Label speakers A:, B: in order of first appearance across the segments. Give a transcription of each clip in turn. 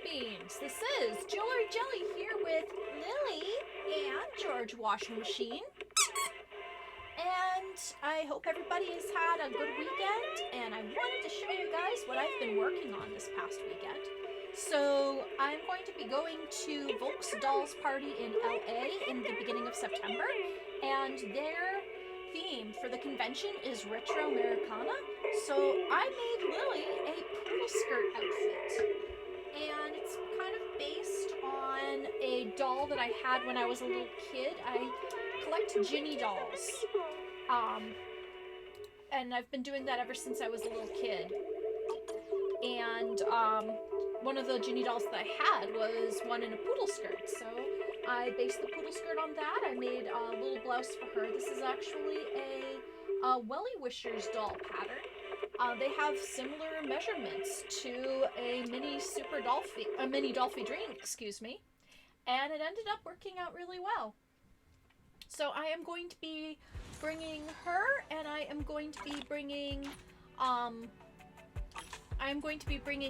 A: Beans. This is Jewelry Jelly here with Lily and George Washing Machine. And I hope everybody has had a good weekend, and I wanted to show you guys what I've been working on this past weekend. So I'm going to be going to Volk's Dolls Party in LA in the beginning of September, and their theme for the convention is Retro Americana. So I made Lily a poodle skirt outfit, and it's kind of based on a doll that I had when I was a little kid. I collect Ginny dolls, and I've been doing that ever since I was a little kid. And one of the Ginny dolls that I had was one in a poodle skirt, so I based the poodle skirt on that. I made a little blouse for her. This is actually a Welly Wishers doll pattern. They have similar measurements to a mini Dolphy Dream, excuse me, and it ended up working out really well. So I am going to be bringing her, and I am going to be bringing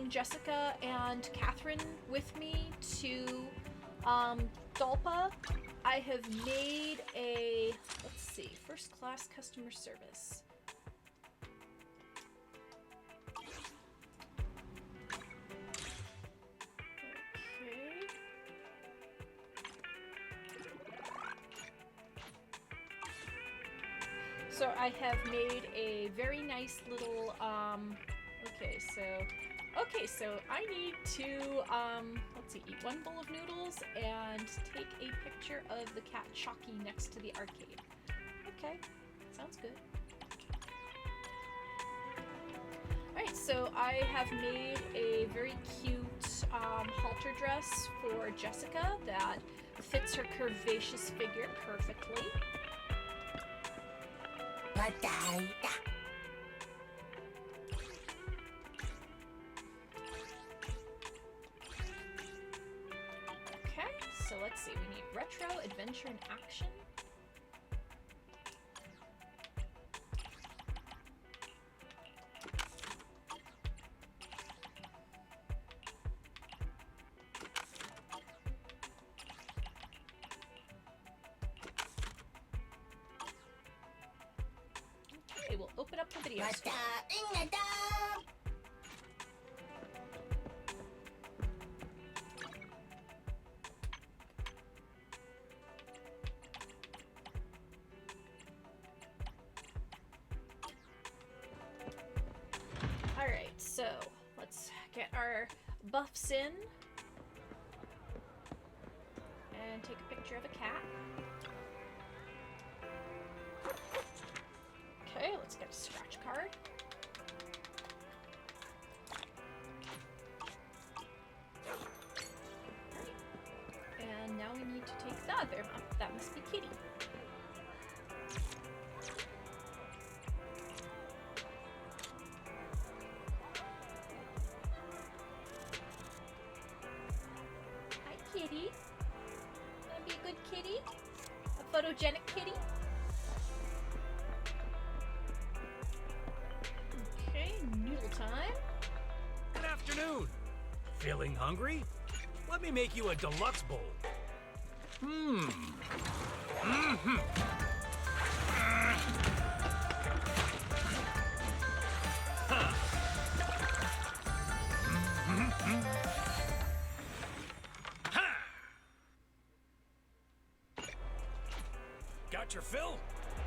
A: Jessica and Catherine with me to Dolpa. I have made a, let's see, first class customer service. Okay. So I have made a very nice little, okay, so I need to, let's see, eat one bowl of noodles and take a picture of the cat Chalky next to the arcade. Okay, sounds good. Alright, so I have made a very cute halter dress for Jessica that fits her curvaceous figure perfectly. Okay, so let's see, we need retro, adventure, and action. Okay, we'll open up the video screen. Alright, so let's get our buffs in and take a picture of a cat. Okay, let's get a scratch card. Alright. And now we need to take that. That must be Kitty. Hi, Kitty. Wanna be a good kitty? A photogenic kitty? Okay, noodle time.
B: Good afternoon. Feeling hungry? Let me make you a deluxe bowl. Got your fill?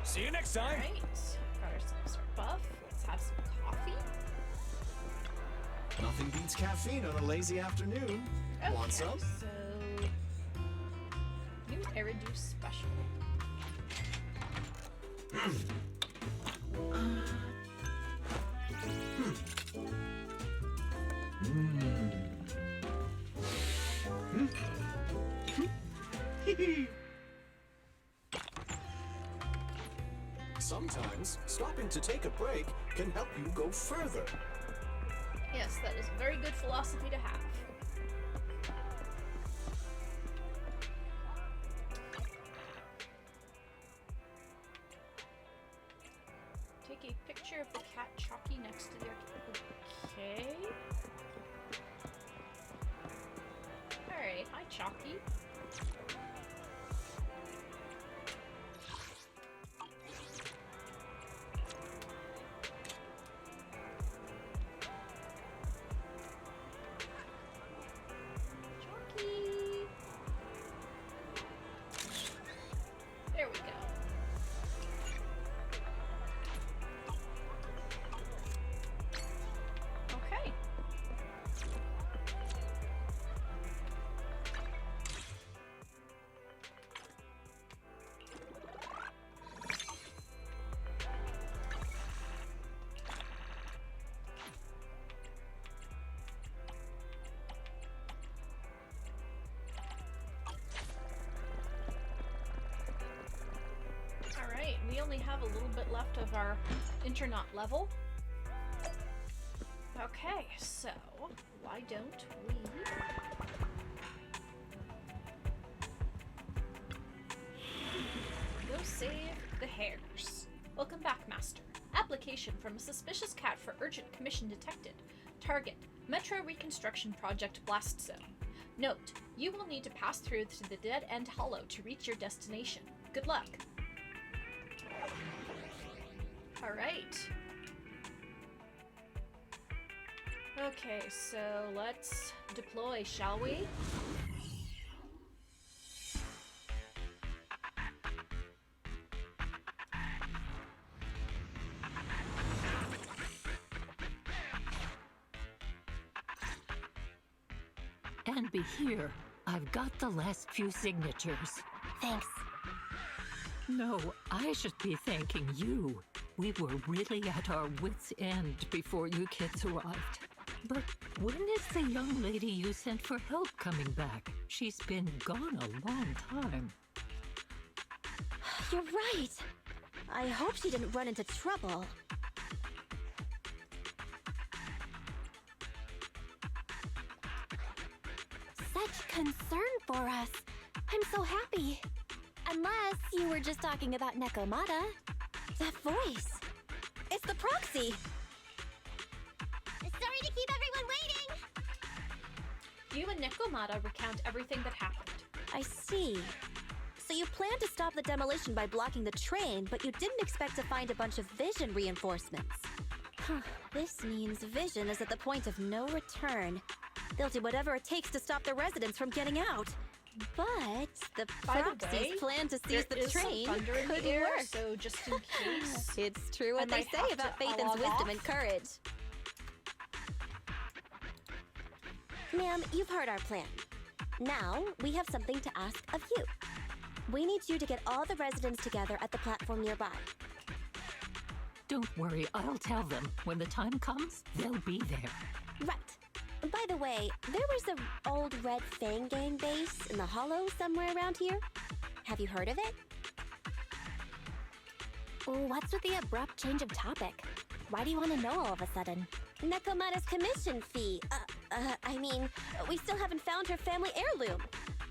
B: See you next time.
A: Alright, got ourselves our buff. Let's have some coffee.
C: Nothing beats caffeine on a lazy afternoon.
A: Okay,
C: Want some?
A: so new Eridu special.
C: Sometimes stopping to take a break can help you go further.
A: Yes, that is a very good philosophy to have. Take a picture of the cat Chalky next to the arcade. Okay. we only have a little bit left of our internet level. Okay, so why don't we go save the hares? Welcome back, Master. Application from a suspicious cat for urgent commission detected. Target, Metro Reconstruction Project Blast Zone. Note, you will need to pass through to the Dead End Hollow to reach your destination. Good luck. Alright. Okay, so let's deploy, shall we?
D: And be here. I've got the last few signatures.
E: Thanks.
D: No, I should be thanking you. We were really at our wits' end before you kids arrived. But when is the young lady you sent for help coming back? She's been gone a long time.
E: You're right. I hope she didn't run into trouble. Such concern for us. I'm so happy. Unless you were just talking about Nekomata. That voice. It's the proxy. Sorry to keep everyone waiting.
A: You and Nekomata recount everything that happened.
E: I see. So you planned to stop the demolition by blocking the train, but you didn't expect to find a bunch of vision reinforcements. This means Vision is at the point of no return. They'll do whatever it takes to stop the residents from getting out. But the
A: By the
E: proxy's
A: way,
E: plan to seize the
A: there is some
E: train
A: thunder in
E: could
A: the air,
E: work.
A: so just in case.
E: It's true
A: I
E: what they
A: might
E: say
A: have
E: about
A: to
E: Phaethon's
A: log
E: wisdom
A: off.
E: and courage. Ma'am, you've heard our plan. Now, we have something to ask of you. We need you to get all the residents together at the platform nearby.
D: Don't worry, I'll tell them. When the time comes, they'll be there.
E: Right. By the way, there was an old Red Fang Gang base in the Hollow somewhere around here. Have you heard of it? What's with the abrupt change of topic? Why do you want to know all of a sudden? Nekomata's commission fee. I mean, we still haven't found her family heirloom.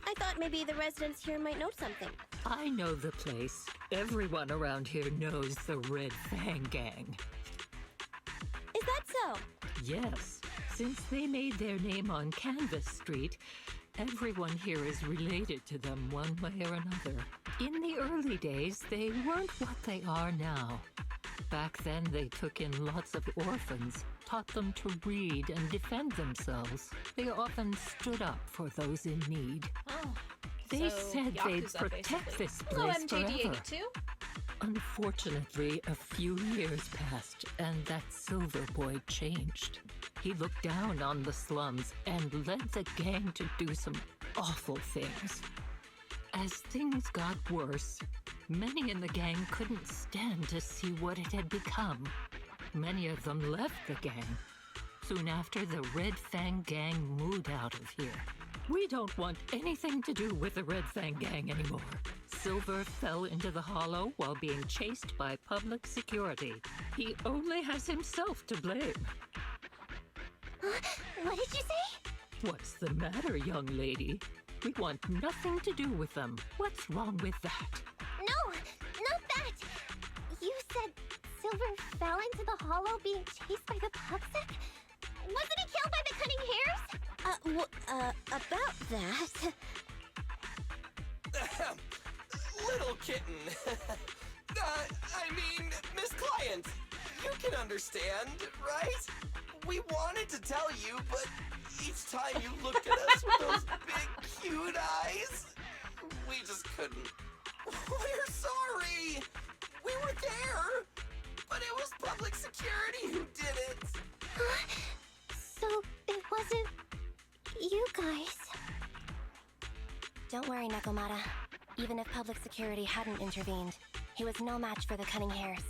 E: I thought maybe the residents here might know something.
D: I know the place. Everyone around here knows the Red Fang Gang.
E: Is that so?
D: Yes, since they made their name on Canvas Street, everyone here is related to them one way or another. In the early days, they weren't what they are now. Back then, they took in lots of orphans, taught them to read and defend themselves. They often stood up for those in need.
A: Oh,
D: They
A: so
D: said they'd
A: Yakuza,
D: protect
A: basically.
D: this
A: Hello,
D: place forever.
A: MJD82.
D: Unfortunately, a few years passed, and that Silver Boy changed. He looked down on the slums and led the gang to do some awful things. As things got worse, many in the gang couldn't stand to see what it had become. Many of them left the gang. Soon after, the Red Fang Gang moved out of here. We don't want anything to do with the Red Fang Gang anymore. Silver fell into the Hollow while being chased by public security. He only has himself to blame.
E: What did you say?
D: What's the matter, young lady? We want nothing to do with them. What's wrong with that?
E: No, not that. You said Silver fell into the Hollow being chased by the public? Wasn't he killed by the cunning hares? About that.
F: Little kitten. I mean, Miss Client, you can understand, right? We wanted to tell you, but each time you looked at us with those big, cute eyes, we just couldn't. We're sorry. We were there, but it was public security who did it.
E: So it wasn't you guys. Don't worry, Nekomata. Even if public security hadn't intervened, he was no match for the cunning hares.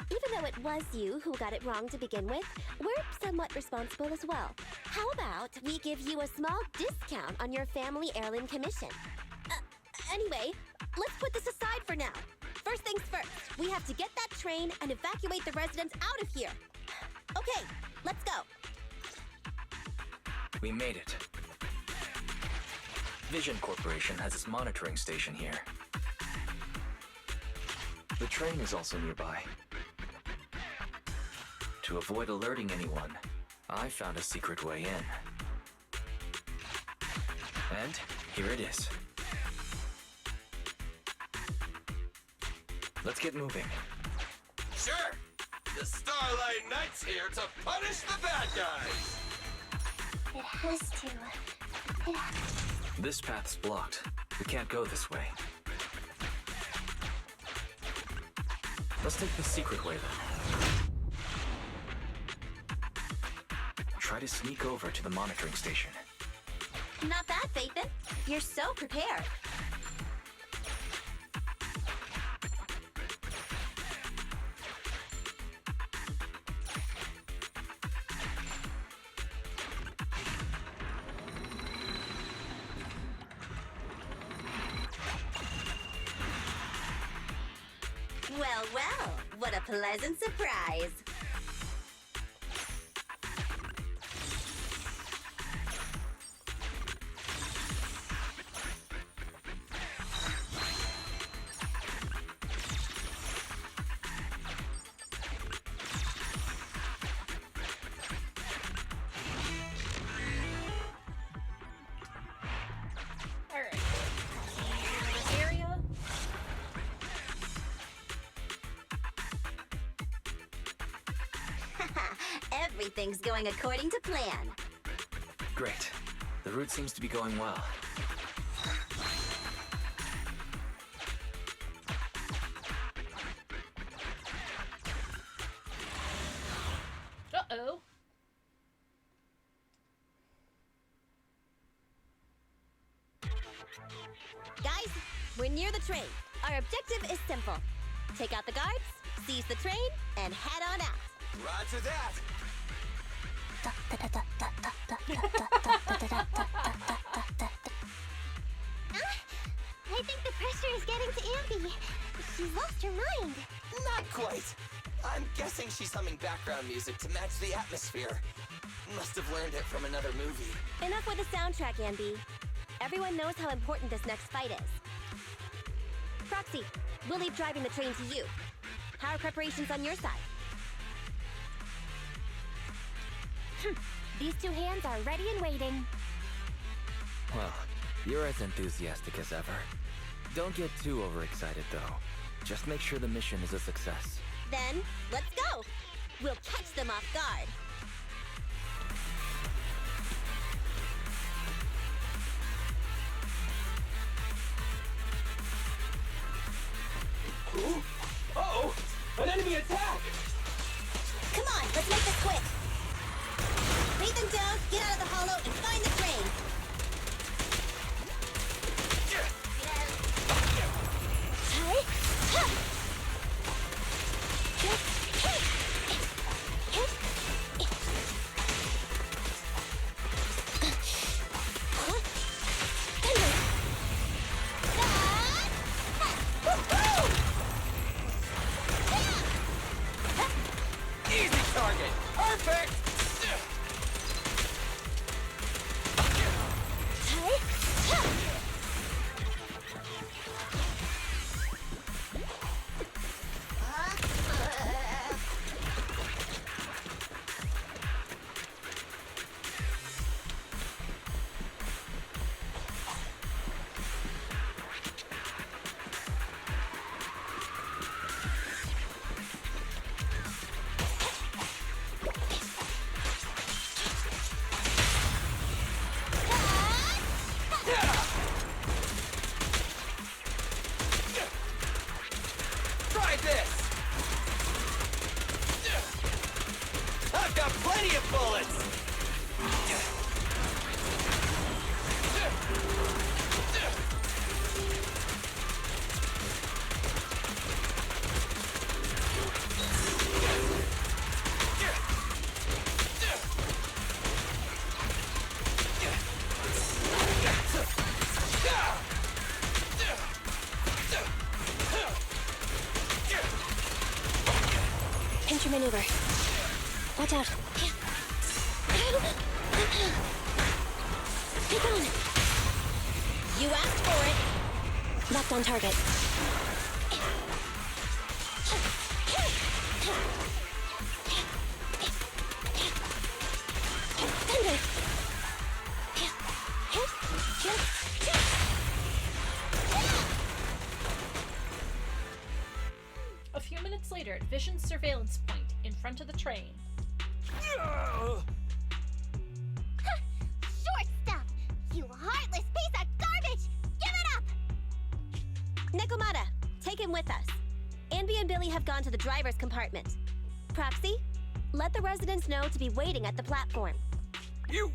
E: Even though it was you who got it wrong to begin with, we're somewhat responsible as well. How about we give you a small discount on your family heirloom commission? Anyway, let's put this aside for now. First things first, we have to get that train and evacuate the residents out of here. Okay, let's go.
G: We made it. Vision Corporation has its monitoring station here. The train is also nearby. To avoid alerting anyone, I found a secret way in. And here it is. Let's get moving.
F: Sure! The Starlight Knight's here to punish the bad guys!
H: It has to.
G: This path's blocked. We can't go this way. Let's take the secret way then. Try to sneak over to the monitoring station.
E: Not bad, Phaethon. You're so prepared. Well, well, what a pleasant surprise.
A: Alright. This area.
E: Everything's going according to plan.
G: Great. The route seems to be going well.
A: Uh-oh.
E: Guys, we're near the train. Our objective is simple. Take out the guards, seize the train, and head on out.
F: Roger that!
H: I think the pressure is getting to Ambi. She's lost her mind.
F: Not quite. I'm guessing she's humming background music to match the atmosphere. Must have learned it from another movie.
E: Enough with the soundtrack, Ambi. Everyone knows how important this next fight is. Proxy, we'll leave driving the train to you. How are preparations on your side?
H: These two hands are ready and waiting.
G: Well, you're as enthusiastic as ever. Don't get too overexcited, though. Just make sure the mission is a success.
E: Then, let's go! We'll catch them off guard.
F: Ooh. Uh-oh! An enemy attack!
E: Come on, let's make this quick! Beat them down, get out of the hollow, and find the train!
F: Easy target! Perfect! Try this! I've got plenty of bullets!
E: maneuver. Watch out. Take on. You asked for it. Locked on target. Thunder.
A: A few minutes later, at Vision's surveillance point in front of the train.
H: Short stuff! You heartless piece of garbage! Give it up!
E: Nekomata, take him with us. Anby and Billy have gone to the driver's compartment. Proxy, let the residents know to be waiting at the platform.
I: You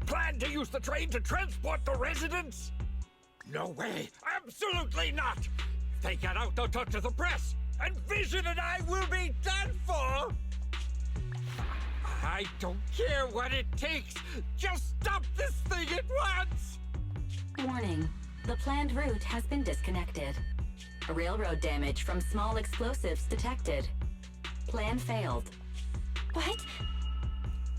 I: plan to use the train to transport the residents? No way! Absolutely not! If they get out, they'll talk to the press, and Vision and I will be done for! I don't care what it takes! Just stop this thing at once!
J: Warning. The planned route has been disconnected. Railroad damage from small explosives detected. Plan failed.
E: What?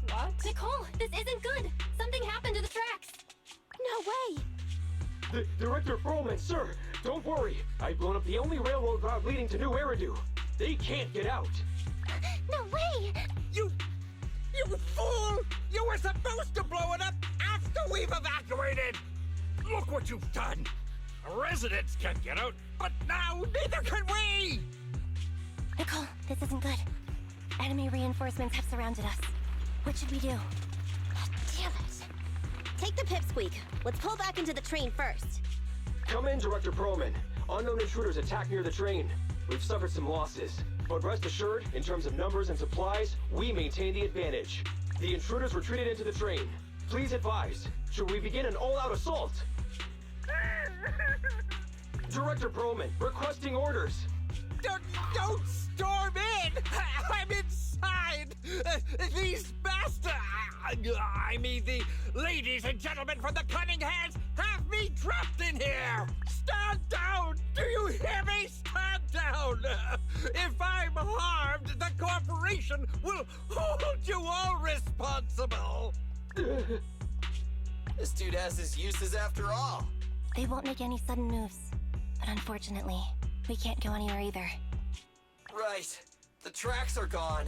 A: What?
H: Nicole, this isn't good! Something happened to the tracks!
E: No way!
K: Director Froman, sir, don't worry. I've blown up the only railroad route leading to New Eridu. They can't get out.
H: No way!
I: You fool! You were supposed to blow it up after we've evacuated! Look what you've done! Residents can't get out, but now neither can we!
H: Nicole, this isn't good. Enemy reinforcements have surrounded us. What should we do? Damn it.
E: Take the pipsqueak. Let's pull back into the train first.
K: Come in, Director Perlman. Unknown intruders attacked near the train. We've suffered some losses, but rest assured, in terms of numbers and supplies, we maintain the advantage. The intruders retreated into the train. Please advise, should we begin an all-out assault? Director Perlman, requesting orders.
I: Don't storm in! I'm inside! These bastards! I mean, the ladies and gentlemen from the Cunning Hands have me trapped in here! Stand down! Do you hear me? Stand down! If I'm harmed, the corporation will hold you all responsible!
F: This dude has his uses after all.
H: They won't make any sudden moves. But unfortunately, we can't go anywhere either.
F: Right. The tracks are gone.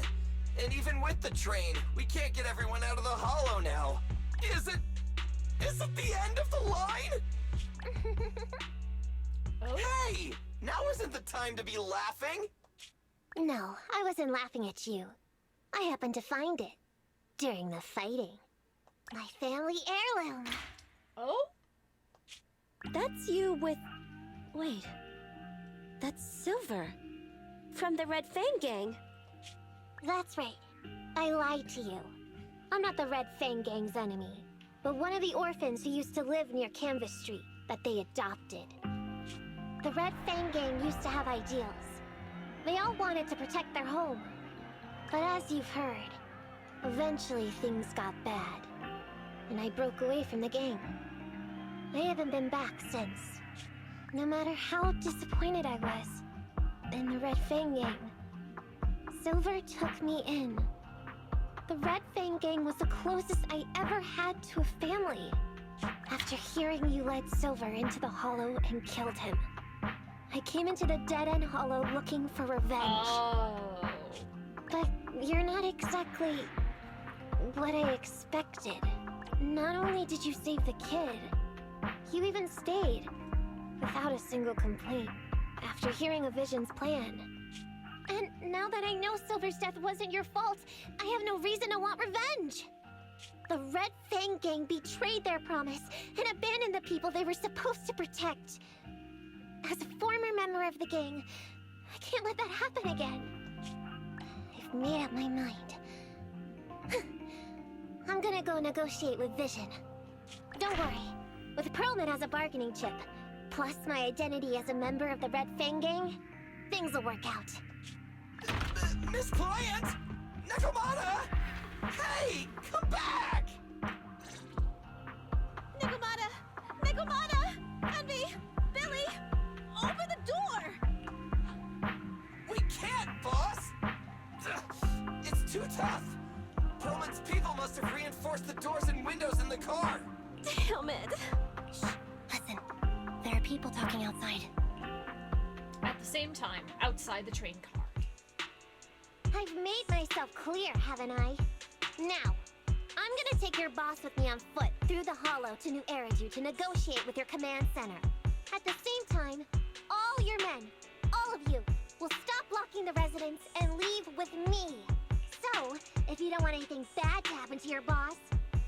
F: And even with the train, we can't get everyone out of the hollow now. Is it the end of the line? Hey! Now isn't the time to be laughing!
H: No, I wasn't laughing at you. I happened to find it. During the fighting. My family heirloom.
A: Oh?
E: That's you with... Wait. That's Silver. From the Red Fang Gang.
H: That's right. I lied to you. I'm not the Red Fang Gang's enemy, but one of the orphans who used to live near Canvas Street that they adopted. The Red Fang Gang used to have ideals. They all wanted to protect their home. But as you've heard, eventually things got bad, and I broke away from the gang. I haven't been back since. No matter how disappointed I was in the Red Fang Gang, Silver took me in. The Red Fang Gang was the closest I ever had to a family. After hearing you led Silver into the Hollow and killed him, I came into the dead-end Hollow looking for revenge.
A: Oh.
H: But you're not exactly what I expected. Not only did you save the kid, you even stayed, without a single complaint, after hearing a Vision's plan. And now that I know Silver's death wasn't your fault, I have no reason to want revenge! The Red Fang Gang betrayed their promise and abandoned the people they were supposed to protect. As a former member of the gang, I can't let that happen again. I've made up my mind. I'm gonna go negotiate with Vision. Don't worry. With Perlman as a bargaining chip, plus my identity as a member of the Red Fang Gang, things will work out.
F: Miss Client! Nekomata! Hey! Come back!
E: Nekomata! Nekomata! Envy! Billy! Open the door!
F: We can't, boss! Perlman's people must have reinforced the doors and windows in the car.
E: Damn it.
H: Shh. Listen. There are people talking outside.
A: At the same time, outside the train car.
H: I've made myself clear, haven't I? Now, I'm gonna take your boss with me on foot through the hollow to New Eridu to negotiate with your command center. At the same time, all your men, all of you, will stop blocking the residents and leave with me. So, if you don't want anything bad to happen to your boss,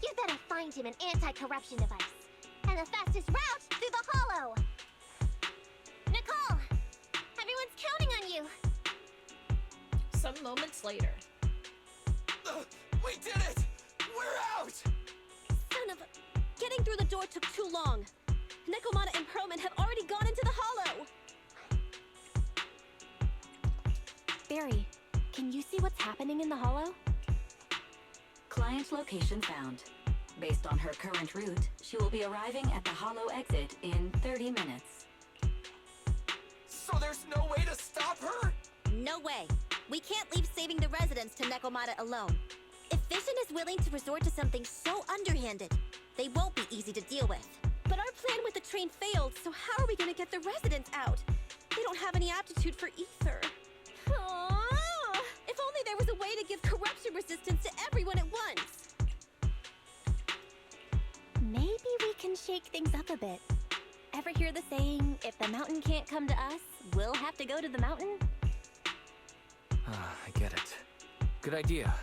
H: you better find him an anti-corruption device. And the fastest route through the hollow. Nicole! Everyone's counting on you!
A: Some moments later.
F: We did it! We're out!
E: Son of a... Getting through the door took too long. Nekomata and Perlman have already gone into the hollow. Barry, can you see what's happening in the hollow?
J: Client location found. Based on her current route, she will be arriving at the hollow exit in 30 minutes.
F: So there's no way to stop her?
E: No way. We can't leave saving the residents to Nekomata alone. If Vision is willing to resort to something so underhanded, they won't be easy to deal with. But our plan with the train failed, so how are we gonna get the residents out? They don't have any aptitude for ether. Aww. If only there was a way to give corruption resistance to everyone at once. Maybe we can shake things up a bit. Ever hear the saying, if the mountain can't come to us, we'll have to go to the mountain?
G: I get it. Good idea.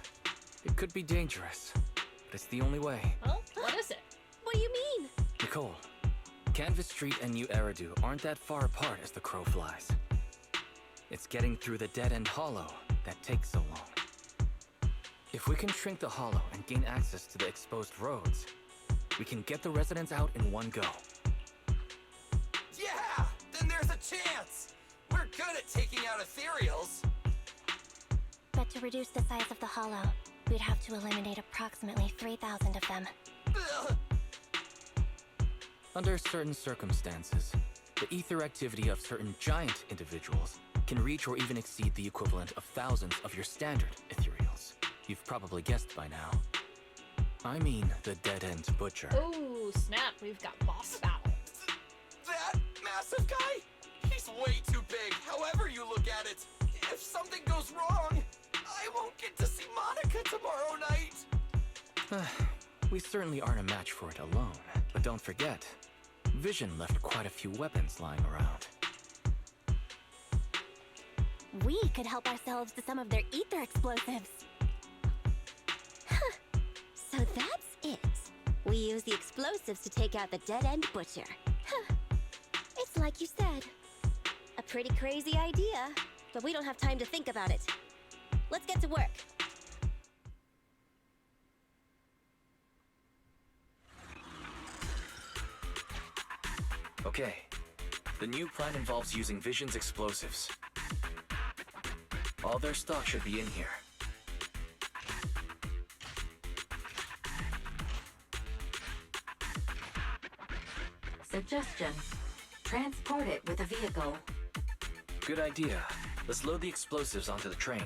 G: It could be dangerous, but it's the only way.
A: Well, what is it?
E: What do you mean?
G: Nicole, Canvas Street and New Eridu aren't that far apart as the crow flies. It's getting through the dead-end hollow that takes so long. If we can shrink the hollow and gain access to the exposed roads, we can get the residents out in one go.
F: Yeah! Then there's a chance! We're good at taking out ethereals.
H: But to reduce the size of the hollow, we'd have to eliminate approximately 3,000 of them.
F: Ugh.
G: Under certain circumstances, the ether activity of certain giant individuals can reach or even exceed the equivalent of thousands of your standard ethereals. You've probably guessed by now. I mean the dead-end butcher.
A: Oh, snap. We've got boss battle.
F: That massive guy? He's way too big, however you look at it. If something goes wrong, I won't get to see Monica tomorrow night.
G: We certainly aren't a match for it alone. But don't forget, Vision left quite a few weapons lying around.
E: We could help ourselves to some of their ether explosives. Huh. So that's it. We use the explosives to take out the dead-end butcher. Huh. It's like you said. A pretty crazy idea, but we don't have time to think about it. Let's get to work.
G: Okay. The new plan involves using Vision's explosives. All their stock should be in here.
J: Suggestion. Transport it with a vehicle.
G: Good idea. Let's load the explosives onto the train.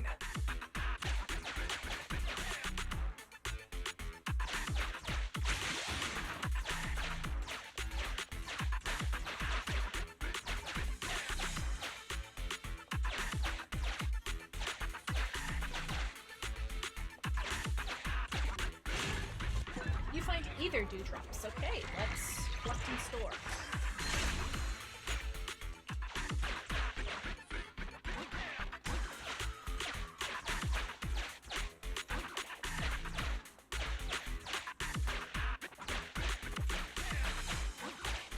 A: You find either dewdrops. Okay, let's collect and store.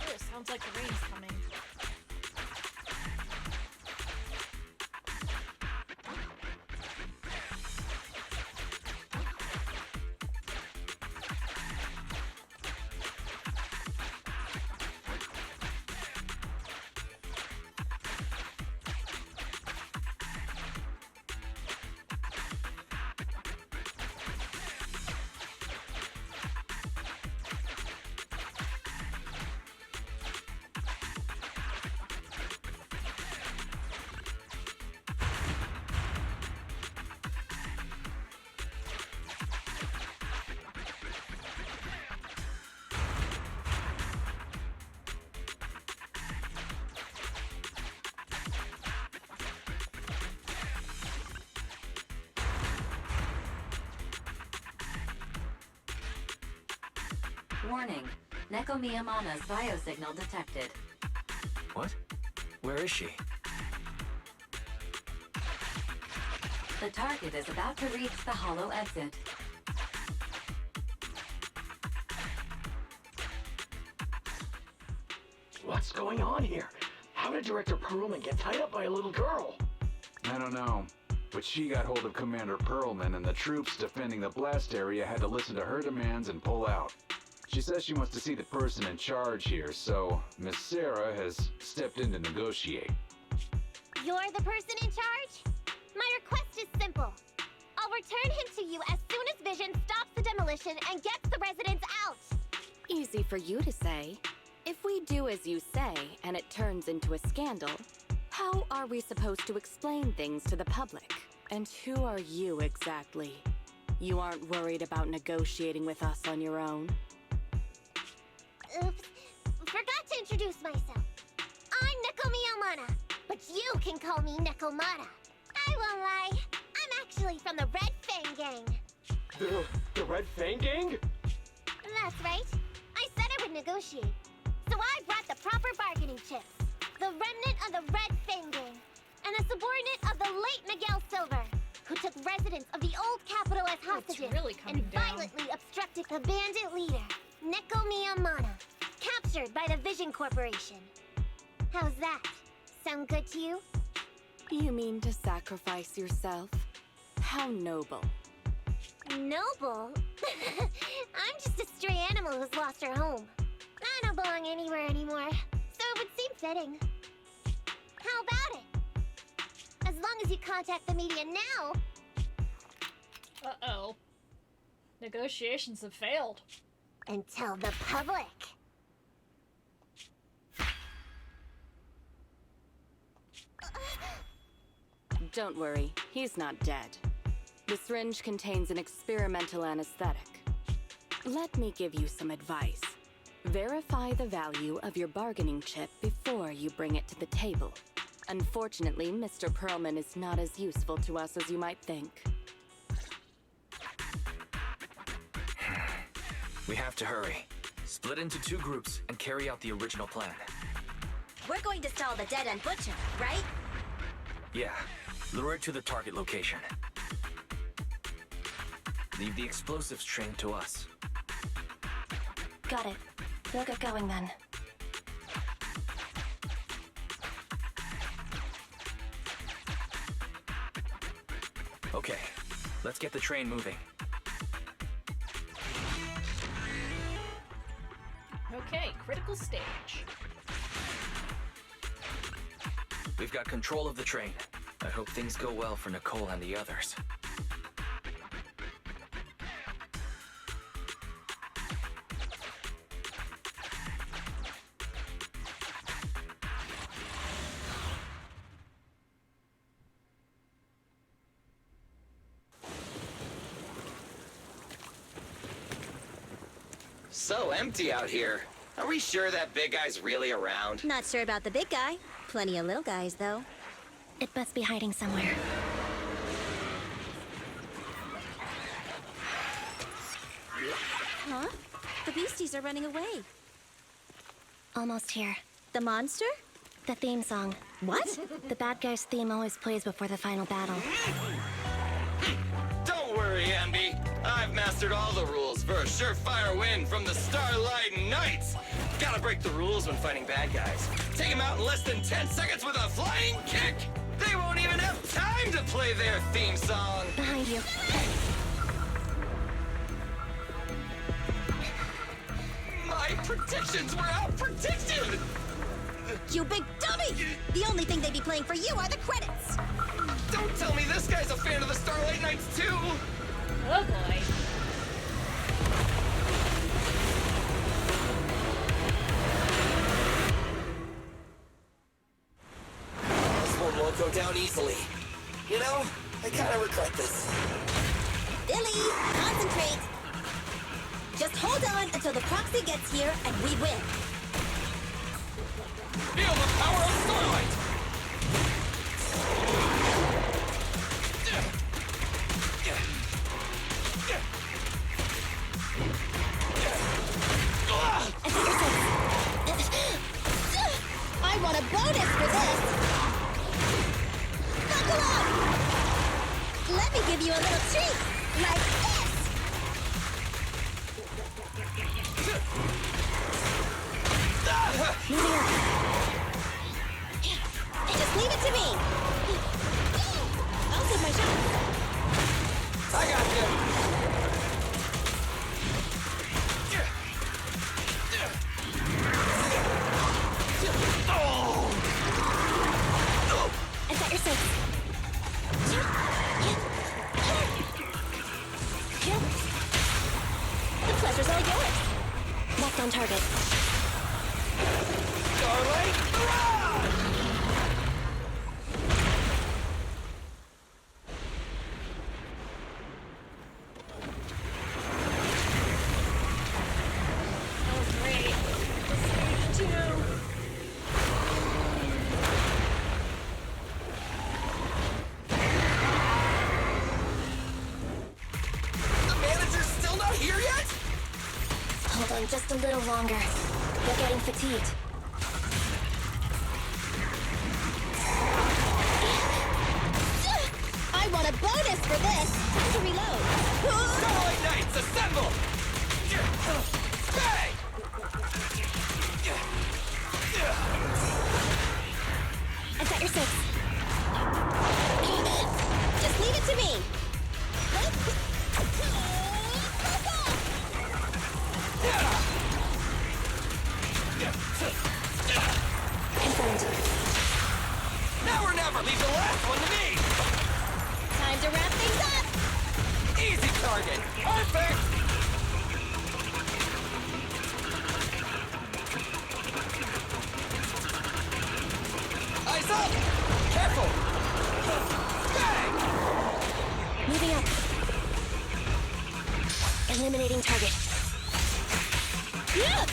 A: Oh, sounds like the rain's coming.
J: Warning. Neko Miyamana's biosignal detected.
G: What? Where is she?
J: The target is about to reach the hollow exit.
K: What's going on here? How did Director Perlman get tied up by a little girl?
L: I don't know, but she got hold of Commander Perlman, and the troops defending the blast area had to listen to her demands and pull out. She says she wants to see the person in charge here, so Miss Sarah has stepped in to negotiate.
H: You're the person in charge? My request is simple. I'll return him to you as soon as Vision stops the demolition and gets the residents out.
M: Easy for you to say. If we do as you say and it turns into a scandal, how are we supposed to explain things to the public? And who are you exactly? You aren't worried about negotiating with us on your own?
H: Oops. Forgot to introduce myself. I'm Neko Miyamana, but you can call me Nekomata. I won't lie. I'm actually from the Red Fang Gang.
K: The Red Fang Gang?
H: That's right. I said I would negotiate. So I brought the proper bargaining chips. The remnant of the Red Fang Gang, and a subordinate of the late Miguel Silver, who took residents of the old capital as hostages and violently obstructed the bandit leader, Neko Miyamana, captured by the Vision Corporation. How's that? Sound good to you?
M: You mean to sacrifice yourself? How noble.
H: Noble? I'm just a stray animal who's lost her home. I don't belong anywhere anymore, so it would seem fitting. How about it? As long as you contact the media now.
A: Uh-oh. Negotiations have failed.
H: And tell the public.
M: Don't worry, he's not dead. The syringe contains an experimental anesthetic. Let me give you some advice. Verify the value of your bargaining chip before you bring it to the table. Unfortunately, Mr. Perlman is not as useful to us as you might think.
G: We have to hurry. Split into 2 groups and carry out the original plan.
E: We're going to stall the dead-end butcher, right?
G: Yeah. Lure it to the target location. Leave the explosives train to us.
H: Got it. We'll get going then.
G: Okay, let's get the train moving.
A: Okay, critical stage.
G: We've got control of the train. I hope things go well for Nicole and the others.
F: So empty out here. Are we sure that big guy's really around?
E: Not sure about the big guy. Plenty of little guys, though.
H: It must be hiding somewhere.
E: Huh? The beasties are running away.
H: Almost here.
E: The monster?
H: The theme song.
E: What?
H: The bad guy's theme always plays before the final battle.
F: Don't worry, Ambi. I've mastered all the rules for a surefire win from the Starlight Knights. Gotta break the rules when fighting bad guys. Take them out in less than 10 seconds with a flying kick. They won't even have time to play their theme song.
H: Behind you.
F: My predictions were out-predicted!
E: You big dummy! The only thing they'd be playing for you are the credits!
F: Don't tell me this guy's a fan of the Starlight Knights too!
A: Oh boy.
F: This one won't go down easily. You know, I kinda regret this.
E: Billy, concentrate! Just hold on until the proxy gets here and we win.
F: Feel the power of Starlight!
E: Pressure's all yours. Next on target.
F: Starlight Barrage!
A: Oh, great. Stage 2.
F: The manager's still not here yet?
H: Hold on just a little longer. You're getting fatigued.
E: I want a bonus for this! Time to reload.
F: Starlight Knights, assemble! Bang!
E: I've got your 6. Just leave it to me. Confirmed.
F: Now or never, leave the last one to me!
E: Time to wrap things up!
F: Easy target! Perfect! Eyes up! Careful! Bang!
E: Moving up. Eliminating target. Yeah!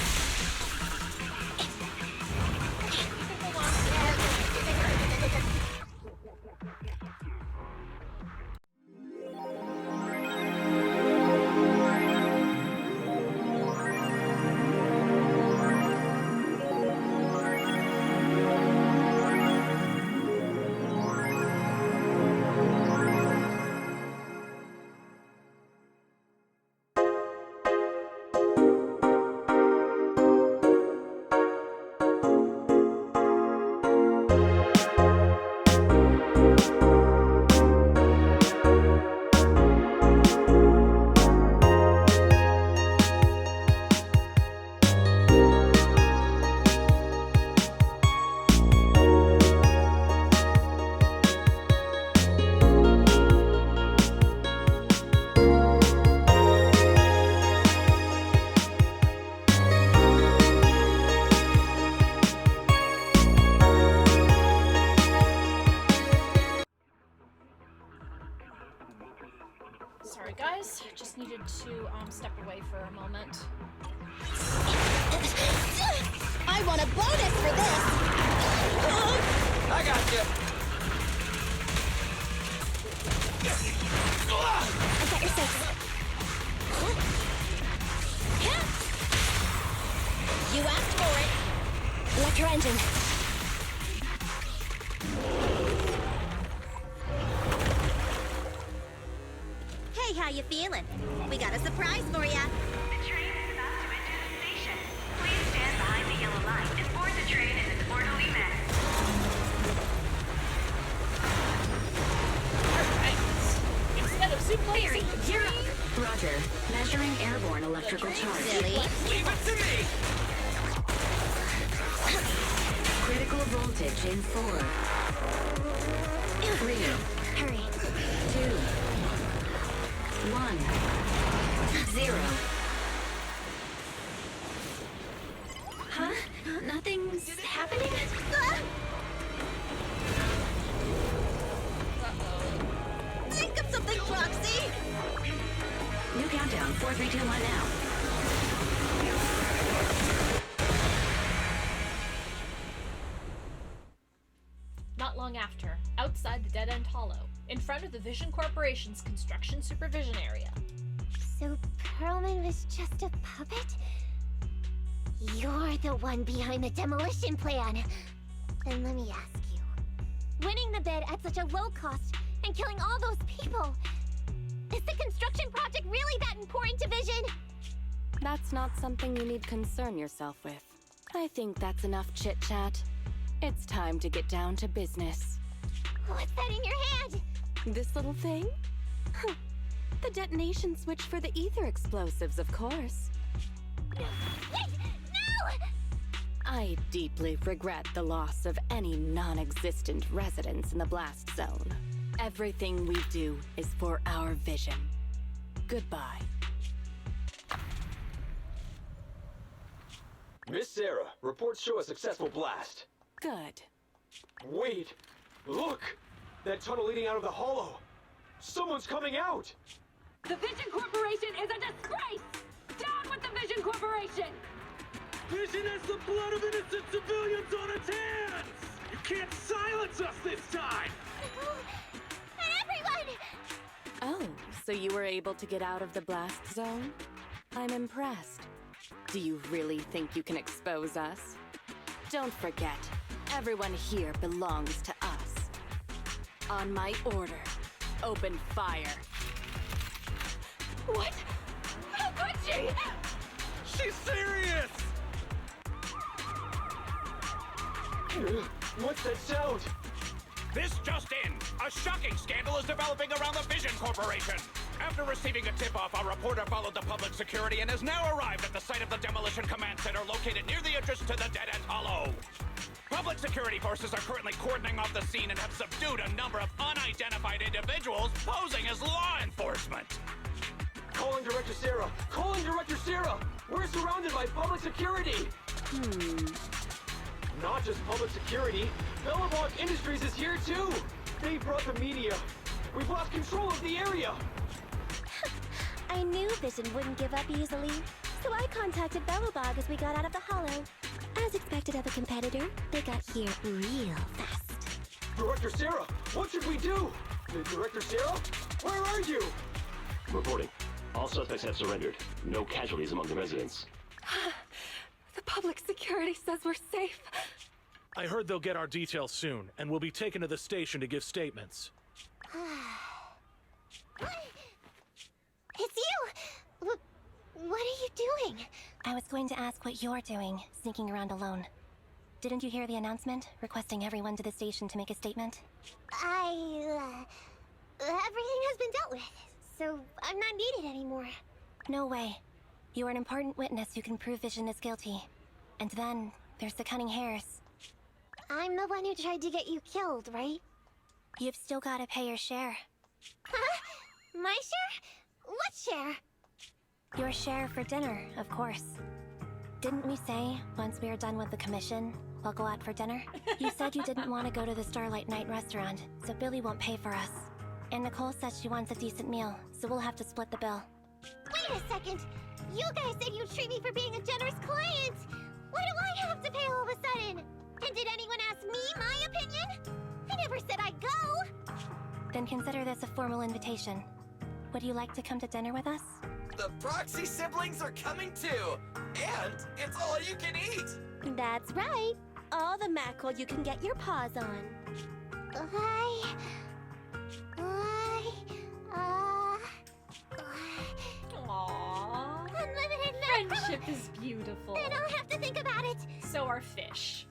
A: Sorry guys, just needed to step away for a moment.
E: I want a bonus for this!
F: I got you!
E: I've got your 6. You asked for it. Electro engine. Hey, how you feeling? We got a surprise for ya.
N: The train is about to enter the station. Please stand behind the yellow line and board the train in an orderly manner.
A: Instead of suplexing the
J: You're
A: train,
J: up. Roger. Measuring airborne electrical charge.
E: Silly.
F: Leave it to me!
J: Critical voltage in 4, 3,
E: Hurry.
J: 2, 1, 0. Huh? Nothing's happening?
E: Think of something, Proxy!
J: New countdown. 4, 3, 2, 1 now.
A: not long after, outside the Dead End Hollow, in front of the Vision Corporation's construction supervision area.
H: So Perlman was just a puppet? You're the one behind the demolition plan. Then let me ask you. Winning the bid at such a low cost and killing all those people, is the construction project really that important to Vision?
M: That's not something you need concern yourself with. I think that's enough chit-chat. It's time to get down to business.
H: What's that in your hand?
M: This little thing? The detonation switch for the ether explosives, of course.
H: Wait! No!
M: I deeply regret the loss of any non-existent residents in the blast zone. Everything we do is for our vision. Goodbye.
K: Miss Sarah, reports show a successful blast.
M: Good.
K: Wait! Look! That tunnel leading out of the hollow! Someone's coming out!
O: The Vision Corporation is a disgrace! Down with the Vision Corporation!
I: Vision has the blood of innocent civilians on its hands! You can't silence us this time!
H: Everyone!
M: Oh, so you were able to get out of the blast zone? I'm impressed. Do you really think you can expose us? Don't forget, everyone here belongs to us. On my order, open fire.
O: What? How could she?
I: She's serious!
K: What's that sound?
P: This just in! A shocking scandal is developing around the Vision Corporation! After receiving a tip-off, our reporter followed the public security and has now arrived at the site of the Demolition Command Center located near the entrance to the Dead End Hollow. Public security forces are currently cordoning off the scene and have subdued a number of unidentified individuals posing as law enforcement.
K: Calling Director Sarah! Calling Director Sarah! We're surrounded by public security! Not just public security, Bellabog Industries is here too! They brought the media! We've lost control of the area!
E: I knew Vision wouldn't give up easily, so I contacted Bellabog as we got out of the hollow. As expected of a competitor, they got here real fast.
K: Director Sarah, what should we do? Director Sarah? Where are you?
Q: Reporting. All suspects have surrendered. No casualties among the residents.
O: The public security says we're safe.
B: I heard they'll get our details soon, and we'll be taken to the station to give statements.
H: It's you! What are you doing?
E: I was going to ask what you're doing, sneaking around alone. Didn't you hear the announcement, requesting everyone to the station to make a statement?
H: Everything has been dealt with, so I'm not needed anymore.
E: No way. You are an important witness who can prove Vision is guilty. And then, there's the Cunning Hares.
H: I'm the one who tried to get you killed, right?
E: You've still gotta pay your share.
H: Huh? My share? What share?
E: Your share for dinner, of course. Didn't we say, once we are done with the commission, we'll go out for dinner? You said you didn't want to go to the Starlight Night restaurant, so Billy won't pay for us. And Nicole says she wants a decent meal, so we'll have to split the bill.
H: Wait a second! You guys said you'd treat me for being a generous client! Why do I have to pay all of a sudden? And did anyone ask me my opinion? I never said I'd go!
E: Then consider this a formal invitation. Would you like to come to dinner with us?
F: The Proxy siblings are coming too! And it's all you can eat!
E: That's right! All the mackerel you can get your paws on.
A: Aww.
H: Unlimited
A: Friendship is beautiful.
H: I don't have to think about it!
A: So are fish.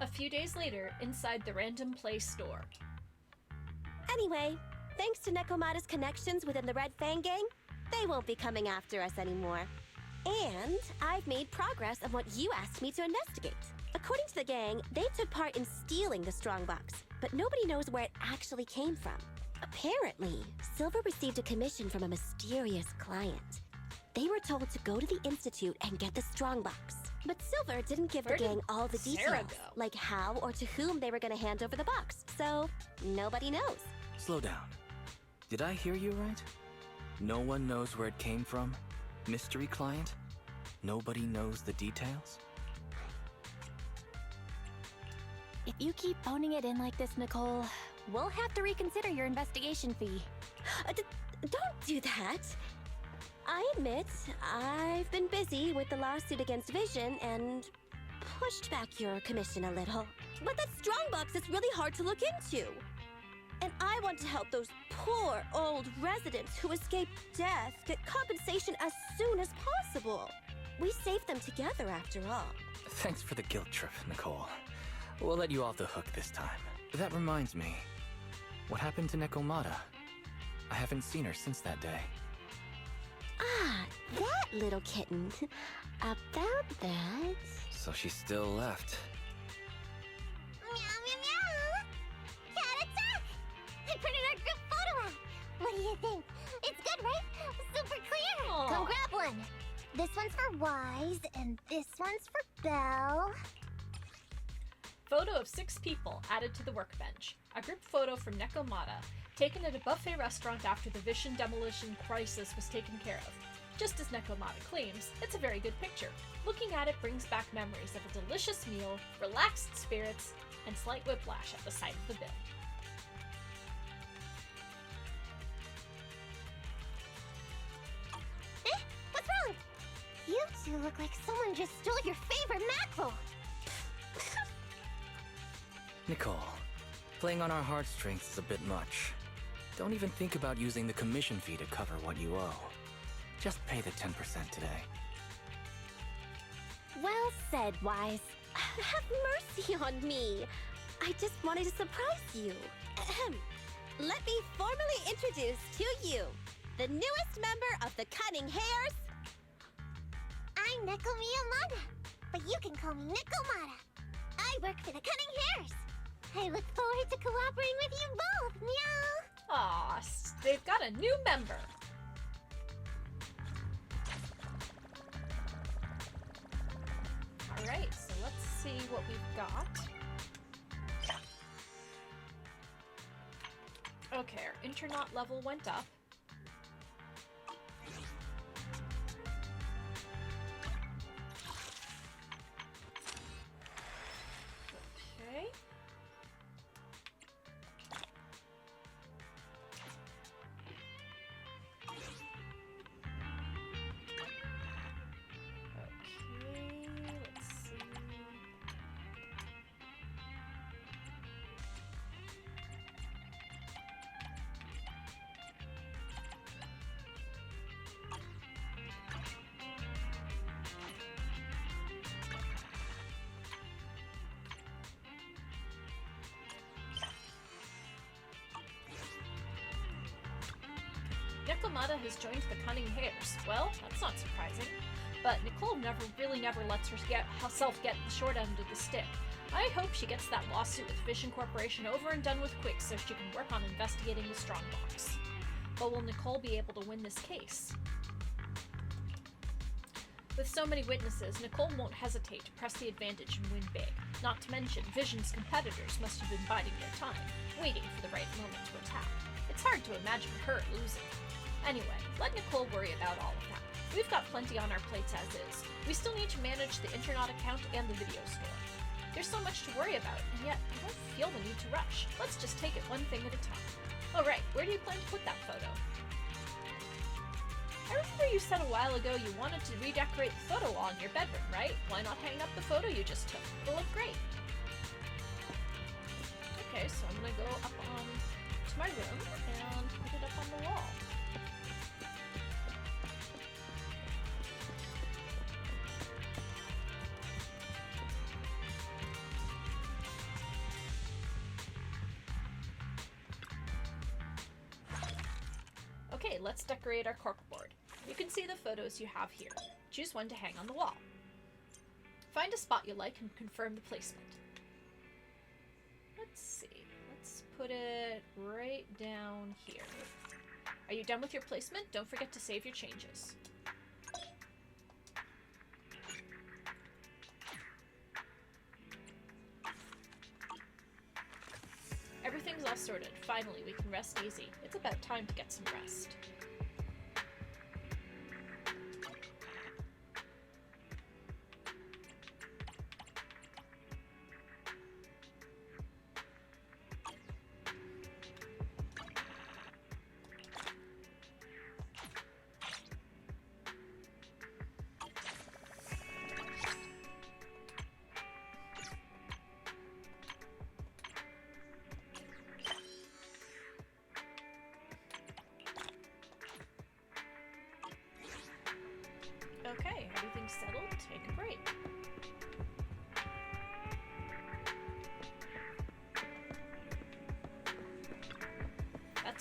A: A few days later, inside the Random Play store.
E: Anyway, thanks to Nekomata's connections within the Red Fang Gang, they won't be coming after us anymore. And I've made progress on what you asked me to investigate. According to the gang, they took part in stealing the strongbox, but nobody knows where it actually came from. Apparently, Silver received a commission from a mysterious client. They were told to go to the Institute and get the strongbox. But Silver didn't give the gang all the details, like how or to whom they were going to hand over the box. So, nobody knows.
G: Slow down. Did I hear you right? No one knows where it came from? Mystery client? Nobody knows the details?
E: If you keep phoning it in like this, Nicole, we'll have to reconsider your investigation fee. Don't do that. I admit, I've been busy with the lawsuit against Vision and pushed back your commission a little. But that strongbox is really hard to look into. And I want to help those poor old residents who escaped death get compensation as soon as possible. We saved them together after all.
G: Thanks for the guilt trip, Nicole. We'll let you off the hook this time. That reminds me, What happened to Nekomata? I haven't seen her since that day.
E: Ah, that little kitten. About that...
G: So she still left.
H: Meow, meow, meow! Cat attack! I printed our group photo out! What do you think? It's good, right? Super clear!
A: Aw.
H: Come grab one! This one's for Wise, and this one's for Belle.
A: Photo of 6 people added to the workbench. A group photo from Nekomata, taken at a buffet restaurant after the Vision demolition crisis was taken care of. Just as Nekomata claims, it's a very good picture. Looking at it brings back memories of a delicious meal, relaxed spirits, and slight whiplash at the sight of the bill.
H: What's wrong? You two look like someone just stole your favorite mackerel.
G: Nicole, playing on our heartstrings is a bit much. Don't even think about using the commission fee to cover what you owe. Just pay the 10% today.
E: Well said, Wise. Have mercy on me. I just wanted to surprise you. Ahem. Let me formally introduce to you the newest member of the Cunning Hares.
H: I'm Neko Miyamada, but you can call me Nekomata. I work for the Cunning Hares. I look forward to cooperating with you both, meow!
A: Aw, they've got a new member. Alright, so let's see what we've got. Okay, our Internaut level went up. Okay. Okay, let's see. Nekomata has joined the Cunning Hares. Well, that's not surprising. But Nicole never lets herself get the short end of the stick. I hope she gets that lawsuit with Vision Corporation over and done with quick so she can work on investigating the Strongbox. But will Nicole be able to win this case? With so many witnesses, Nicole won't hesitate to press the advantage and win big. Not to mention, Vision's competitors must have been biding their time, waiting for the right moment to attack. It's hard to imagine her losing. Anyway, let Nicole worry about all of that. We've got plenty on our plates as is. We still need to manage the Internaut account and the video store. There's so much to worry about, and yet I don't feel the need to rush. Let's just take it one thing at a time. Oh right, where do you plan to put that photo? I remember you said a while ago you wanted to redecorate the photo wall in your bedroom, right? Why not hang up the photo you just took? It'll look great. Okay, so I'm gonna go up on to my room and put it up on the wall. Okay, let's decorate our corkboard. You can see the photos you have here. Choose one to hang on the wall. Find a spot you like and confirm the placement. Let's see. Let's put it right down here. Are you done with your placement? Don't forget to save your changes. Everything's all sorted. Finally, we can rest easy. It's about time to get some rest.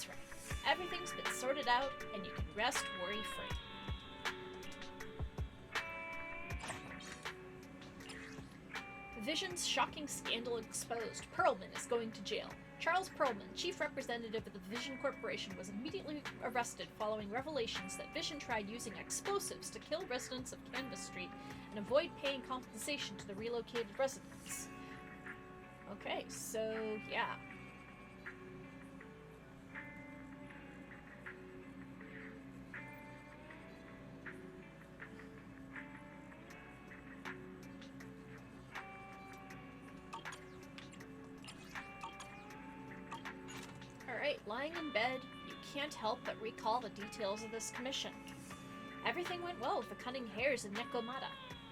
A: That's right. Everything's been sorted out, and you can rest worry-free. Vision's shocking scandal exposed. Perlman is going to jail. Charles Perlman, chief representative of the Vision Corporation, was immediately arrested following revelations that Vision tried using explosives to kill residents of Canvas Street and avoid paying compensation to the relocated residents. Okay, so yeah. Alright, lying in bed, you can't help but recall the details of this commission. Everything went well with the cunning hares in Nekomata,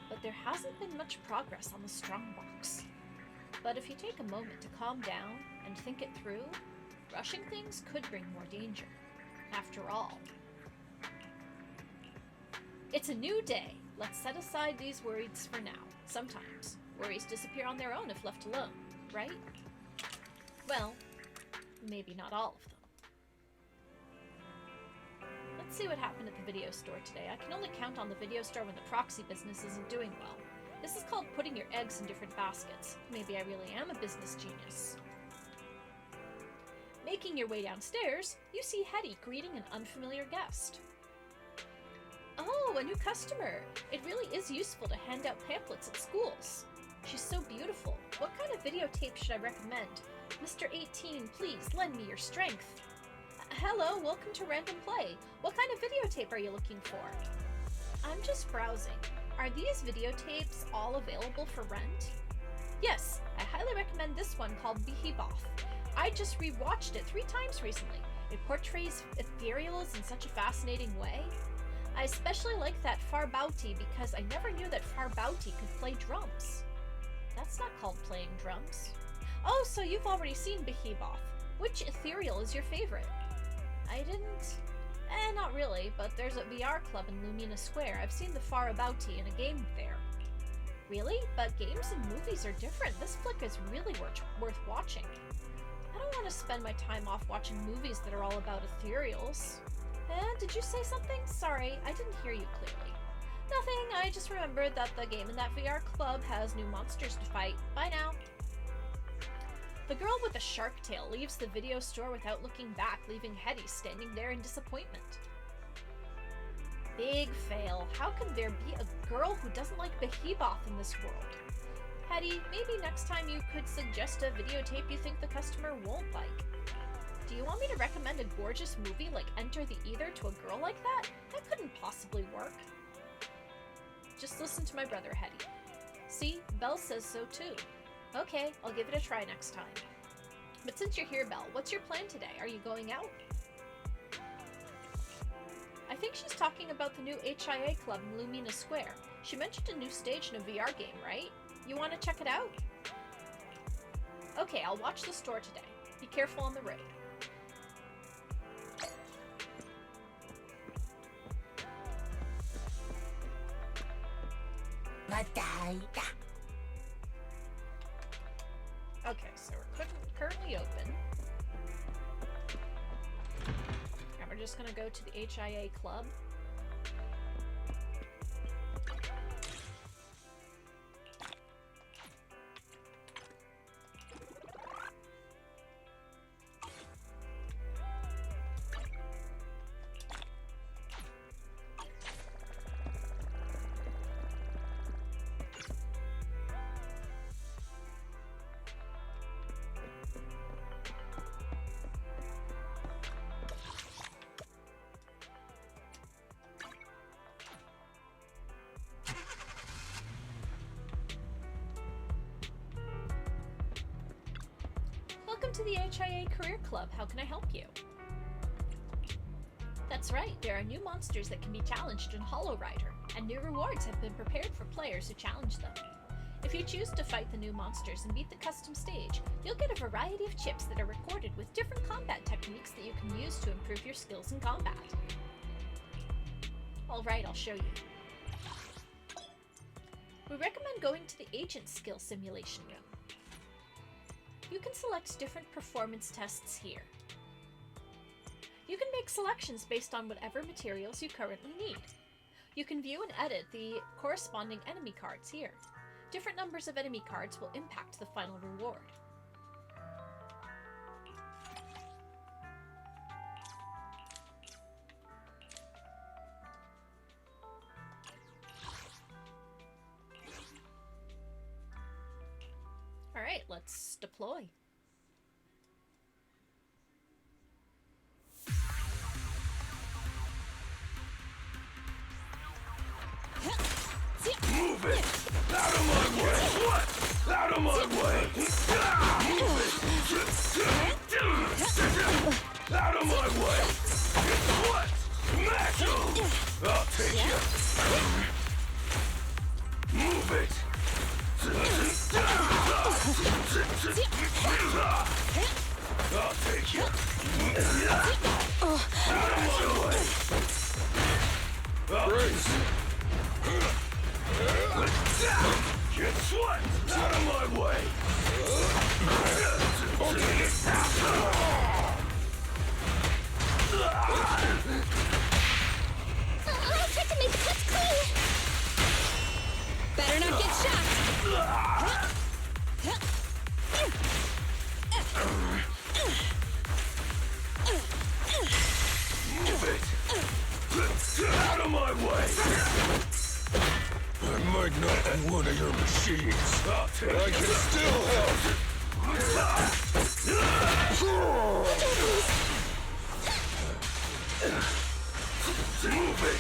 A: but there hasn't been much progress on the strongbox. But if you take a moment to calm down and think it through, rushing things could bring more danger. After all, it's a new day. Let's set aside these worries for now. Sometimes, worries disappear on their own if left alone, right? Well, maybe not all of them. Let's see what happened at the video store today. I can only count on the video store when the proxy business isn't doing well. This is called putting your eggs in different baskets. Maybe I really am a business genius. Making your way downstairs, you see Hetty greeting an unfamiliar guest. Oh, a new customer! It really is useful to hand out pamphlets at schools. She's so beautiful. What kind of videotape should I recommend? Mr. 18, please lend me your strength. Hello, welcome to Random Play. What kind of videotape are you looking for? I'm just browsing. Are these videotapes all available for rent? Yes, I highly recommend this one called Behemoth. I just rewatched it 3 times recently. It portrays ethereals in such a fascinating way. I especially like that Farbauti because I never knew that Farbauti could play drums. That's not called playing drums. Oh, so you've already seen Behemoth. Which ethereal is your favorite? I didn't... not really, but there's a VR club in Lumina Square. I've seen the Farbauti in a game there. Really? But games and movies are different. This flick is really worth watching. I don't want to spend my time off watching movies that are all about ethereals. Did you say something? Sorry, I didn't hear you clearly. Nothing, I just remembered that the game in that VR club has new monsters to fight. Bye now. The girl with the shark tail leaves the video store without looking back, leaving Hetty standing there in disappointment. Big fail. How can there be a girl who doesn't like Behemoth in this world? Hetty, maybe next time you could suggest a videotape you think the customer won't like. Do you want me to recommend a gorgeous movie like Enter the Ether to a girl like that? That couldn't possibly work. Just listen to my brother, Hetty. See, Belle says so too. Okay, I'll give it a try next time. But since you're here, Belle, what's your plan today? Are you going out? I think she's talking about the new HIA club in Lumina Square. She mentioned a new stage in a VR game, right? You want to check it out? Okay, I'll watch the store today. Be careful on the road. Okay, so we're currently open. And we're just gonna go to the HIA club. Welcome to the HIA Career Club. How can I help you? That's right, there are new monsters that can be challenged in Hollow Rider, and new rewards have been prepared for players who challenge them. If you choose to fight the new monsters and beat the custom stage, you'll get a variety of chips that are recorded with different combat techniques that you can use to improve your skills in combat. Alright, I'll show you. We recommend going to the Agent Skill Simulation Room. You can select different performance tests here. You can make selections based on whatever materials you currently need. You can view and edit the corresponding enemy cards here. Different numbers of enemy cards will impact the final reward. Alright, let's deploy.
R: Move it! Out of my way! What? Out of my way! Move it! Out of my way! What? Smash him! I'll take you! Move it! I'll take you! Out of my way! Brace! Get sweat! Out of my way! Okay.
H: I'll try to make the cuts clean! Better not get shot!
R: Move it! Out of my way! I might not be one of your machines, but I can still help! Move it!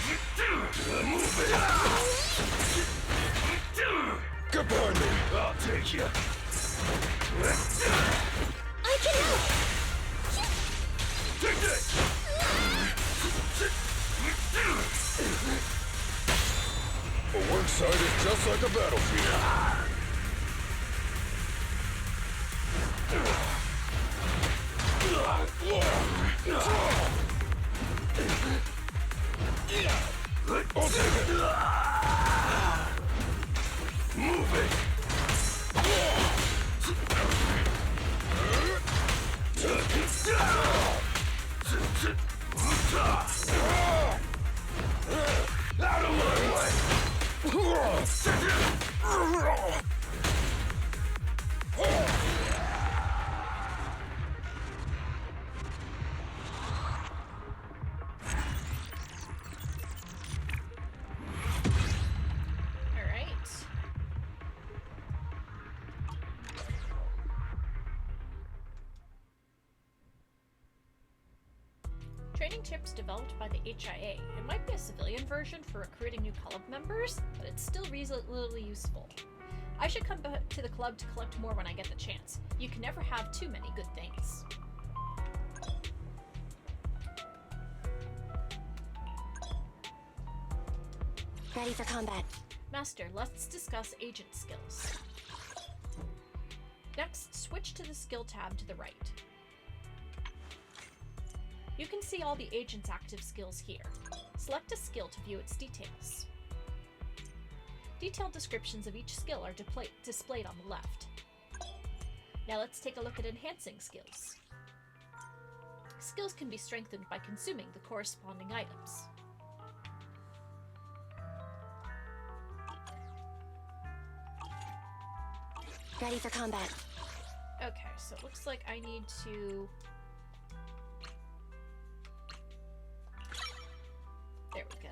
R: Move it! Get by me! I'll take you!
H: I can help!
R: Take this! A work site is just like a battlefield. I'll take it. Move it. Out of my way!
A: Training chips developed by the HIA. It might be a civilian version for recruiting new club members, but it's still reasonably useful. I should come back to the club to collect more when I get the chance. You can never have too many good things.
H: Ready for combat.
A: Master, let's discuss agent skills. Next, switch to the skill tab to the right. You can see all the agent's active skills here. Select a skill to view its details. Detailed descriptions of each skill are displayed on the left. Now let's take a look at enhancing skills. Skills can be strengthened by consuming the corresponding items.
H: Ready for combat.
A: Okay, so it looks like I need to... There we go.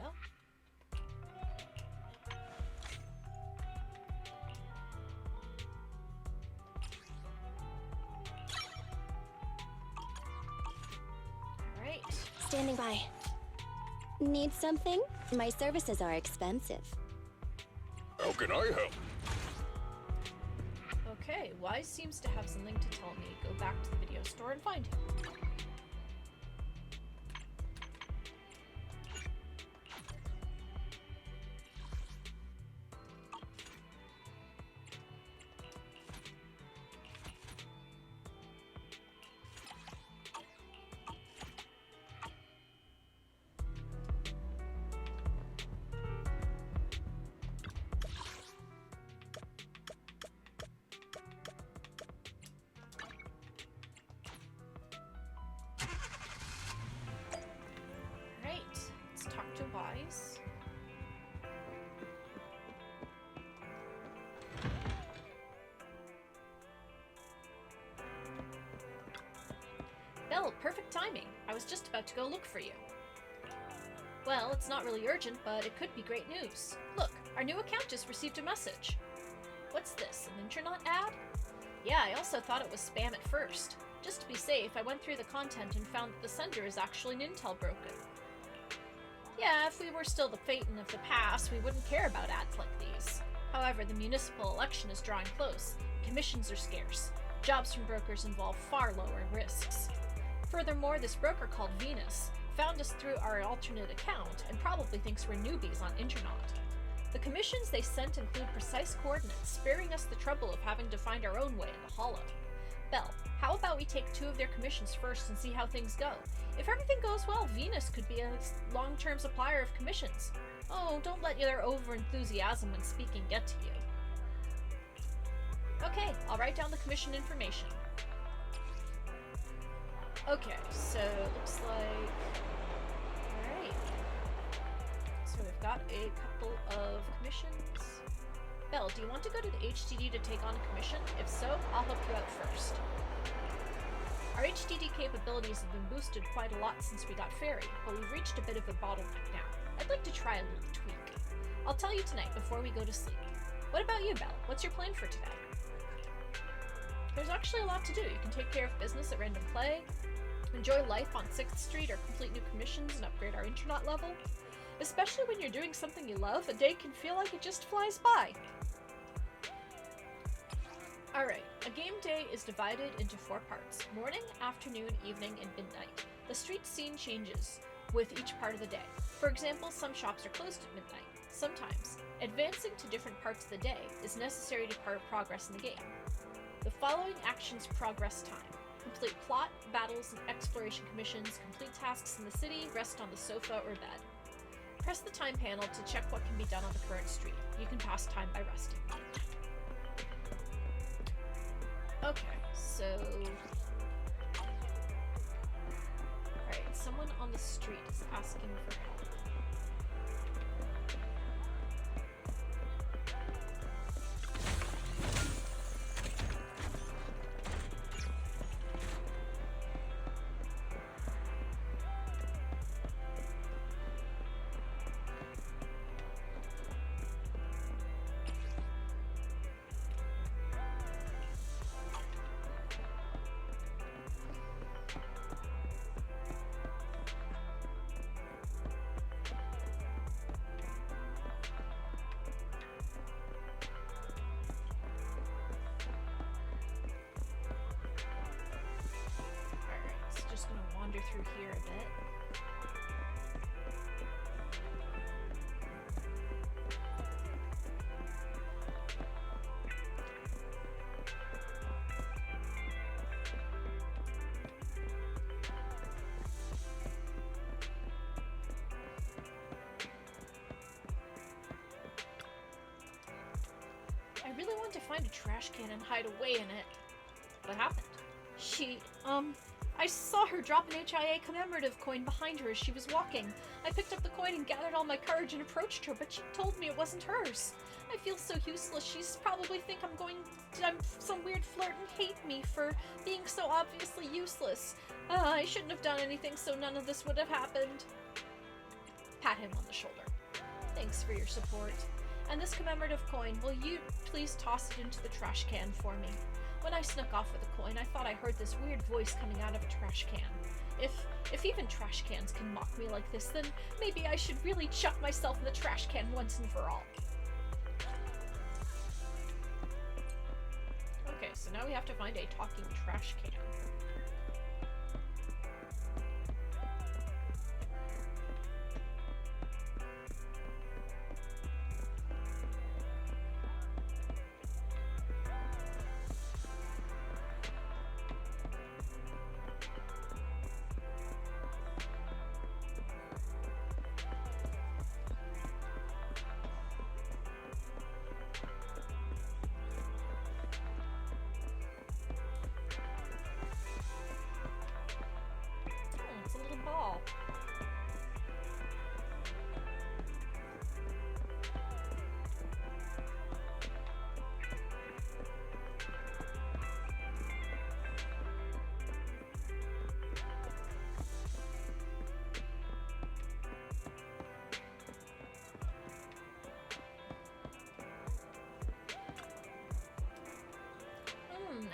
A: Alright.
H: Standing by. Need something? My services are expensive.
R: How can I help?
A: Okay, Wise seems to have something to tell me. Go back to the video store and find him. Well, perfect timing. I was just about to go look for you. Well, it's not really urgent, but it could be great news. Look, our new account just received a message. What's this, an Intronaut ad? Yeah, I also thought it was spam at first. Just to be safe, I went through the content and found that the sender is actually an intel broker. Yeah, if we were still the Phaeton of the past, we wouldn't care about ads like these. However, the municipal election is drawing close. Commissions are scarce. Jobs from brokers involve far lower risks. Furthermore, this broker called Venus found us through our alternate account and probably thinks we're newbies on Intronaut. The commissions they sent include precise coordinates, sparing us the trouble of having to find our own way in the hollow. Belle, how about we take 2 of their commissions first and see how things go? If everything goes well, Venus could be a long-term supplier of commissions. Oh, don't let their over-enthusiasm when speaking get to you. Okay, I'll write down the commission information. Okay, so it looks like... Alright. So we've got a couple of commissions. Belle, do you want to go to the HDD to take on a commission? If so, I'll help you out first. Our HDD capabilities have been boosted quite a lot since we got Fairy, but we've reached a bit of a bottleneck now. I'd like to try a little tweak. I'll tell you tonight before we go to sleep. What about you, Belle? What's your plan for today? There's actually a lot to do. You can take care of business at Random Play, enjoy life on 6th Street, or complete new commissions and upgrade our Intronaut level. Especially when you're doing something you love, a day can feel like it just flies by. Alright, a game day is divided into 4 parts: morning, afternoon, evening, and midnight. The street scene changes with each part of the day. For example, some shops are closed at midnight. Sometimes, advancing to different parts of the day is necessary to progress in the game. The following actions progress time: complete plot, battles, and exploration commissions, complete tasks in the city, rest on the sofa or bed. Press the time panel to check what can be done on the current street. You can pass time by resting. Okay, so... Alright, someone on the street is asking for help. Just gonna wander through here a bit. I really want to find a trash can and hide away in it. What happened? I saw her drop an HIA commemorative coin behind her as she was walking. I picked up the coin and gathered all my courage and approached her, but she told me it wasn't hers. I feel so useless. She's probably think I'm some weird flirt and hate me for being so obviously useless. I shouldn't have done anything, so none of this would have happened. Pat him on the shoulder. Thanks for your support. And this commemorative coin, will you please toss it into the trash can for me? When I snuck off with the coin, I thought I heard this weird voice coming out of a trash can. If even trash cans can mock me like this, then maybe I should really chuck myself in the trash can once and for all. Okay, so now we have to find a talking trash can.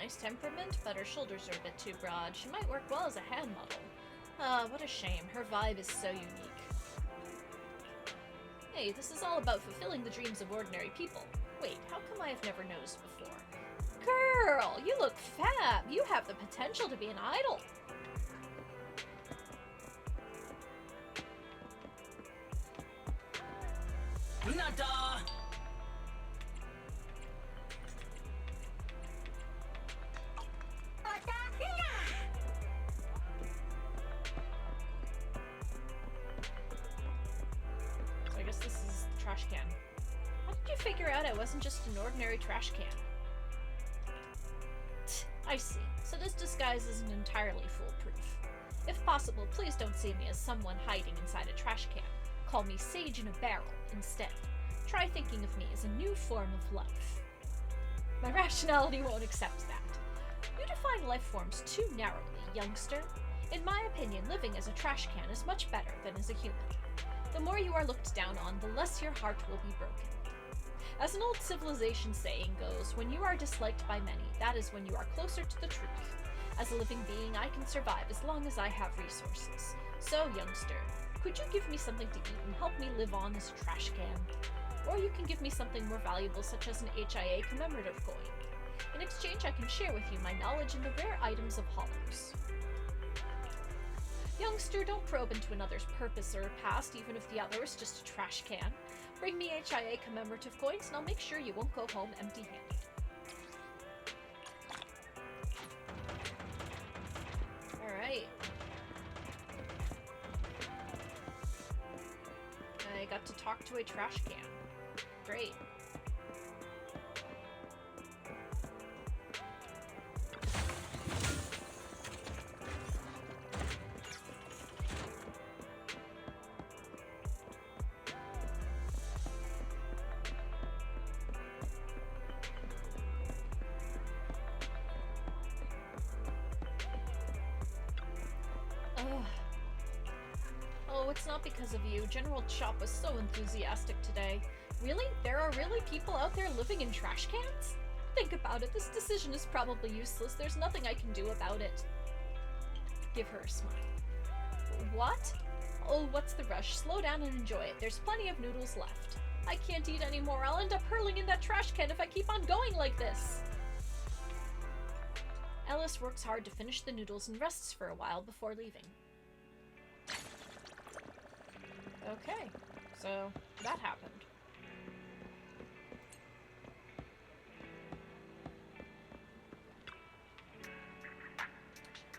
A: nice temperament, but her shoulders are a bit too broad. She might work well as a hand model. What a shame. Her vibe is so unique. Hey, this is all about fulfilling the dreams of ordinary people. Wait, how come I have never noticed before? Girl, you look fab. You have the potential to be an idol.
I: Nada!
A: So I guess this is the trash can. How did you figure out I wasn't just an ordinary trash can? I see. So this disguise isn't entirely foolproof. If possible, please don't see me as someone hiding inside a trash can. Call me Sage in a Barrel instead. Try thinking of me as a new form of life. My rationality won't accept that. You define life forms too narrowly, youngster. In my opinion, living as a trash can is much better than as a human. The more you are looked down on, the less your heart will be broken. As an old civilization saying goes, when you are disliked by many, that is when you are closer to the truth. As a living being, I can survive as long as I have resources. So, youngster, could you give me something to eat and help me live on as a trash can? Or you can give me something more valuable, such as an HIA commemorative coin. In exchange, I can share with you my knowledge in the rare items of hollows. Youngster, don't probe into another's purpose or past, even if the other is just a trash can. Bring me HIA commemorative coins, and I'll make sure you won't go home empty-handed. Alright. I got to talk to a trash can. Great. Oh, it's not because of you. General Chop was so enthusiastic today. Really? There are really people out there living in trash cans? Think about it. This decision is probably useless. There's nothing I can do about it. Give her a smile. What? Oh, what's the rush? Slow down and enjoy it. There's plenty of noodles left. I can't eat anymore. I'll end up hurling in that trash can if I keep on going like this. Ellis works hard to finish the noodles and rests for a while before leaving. Okay, so that happened.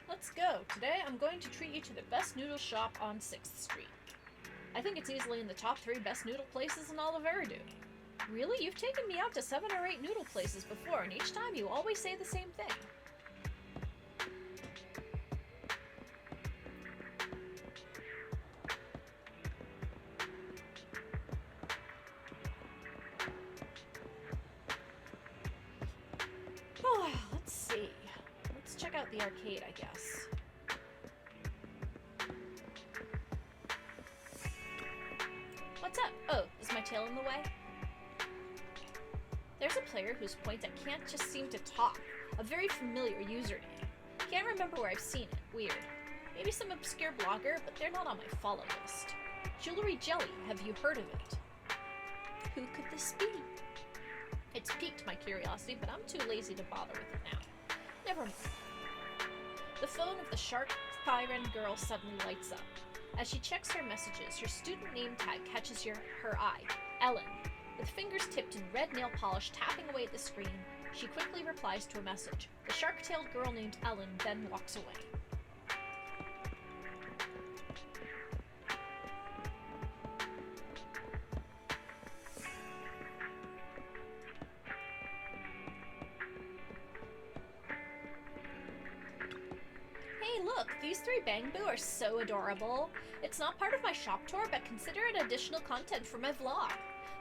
A: Let's go. Today I'm going to treat you to the best noodle shop on 6th Street. I think it's easily in the top 3 best noodle places in all of Eridu. Really? You've taken me out to 7 or 8 noodle places before, and each time you always say the same thing. Let's see. Let's check out the arcade, I guess. What's up? Oh, is my tail in the way? There's a player whose point I can't just seem to talk. A very familiar username. Can't remember where I've seen it. Weird. Maybe some obscure blogger, but they're not on my follow list. Jewelry Jelly, have you heard of it? Who could this be? It's piqued my curiosity, but I'm too lazy to bother with it now. Never mind. The phone of the shark siren girl suddenly lights up. As she checks her messages, her student name tag catches her eye. Ellen. With fingers tipped in red nail polish tapping away at the screen, she quickly replies to a message. The shark-tailed girl named Ellen then walks away. Look, these 3 Bangbu are so adorable. It's not part of my shop tour, but consider it additional content for my vlog.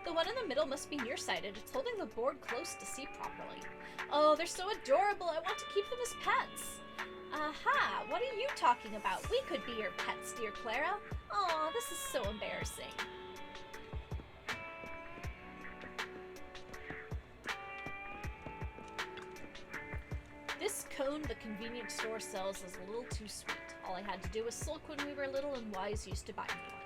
A: The one in the middle must be nearsighted. It's holding the board close to see properly. Oh, they're so adorable. I want to keep them as pets. Aha, what are you talking about? We could be your pets, dear Clara. Aw, this is so embarrassing. cone the convenience store sells is a little too sweet. All I had to do was sulk when we were little, and Wise used to buy me one.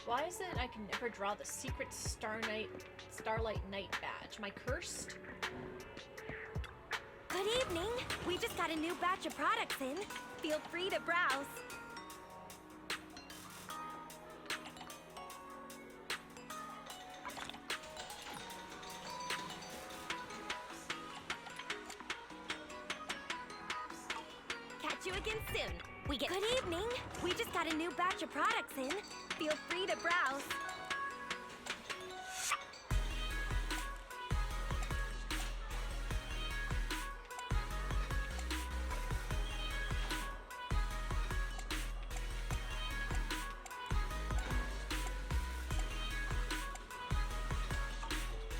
A: Why is it I can never draw the secret Starlight Night badge? Am I cursed?
E: Good evening. We just got a new batch of products in. Feel free to browse. Catch you again soon. Good evening. We just got a new batch of products in. Feel free to browse.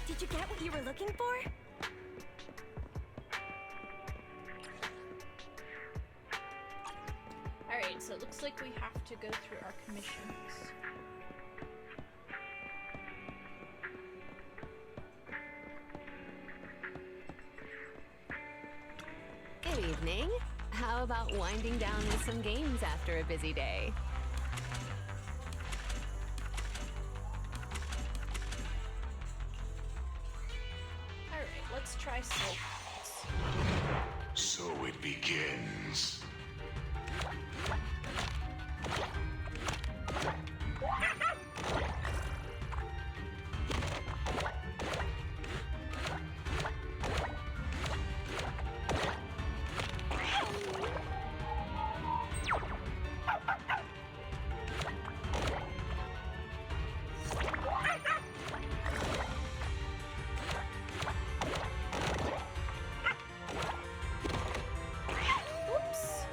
E: Did you get what you were looking for?
A: Alright, so it looks like we have to go through our commissions.
S: Good evening. How about winding down with some games after a busy day?
A: Alright, let's try soul.
R: So it begins.
A: Oops.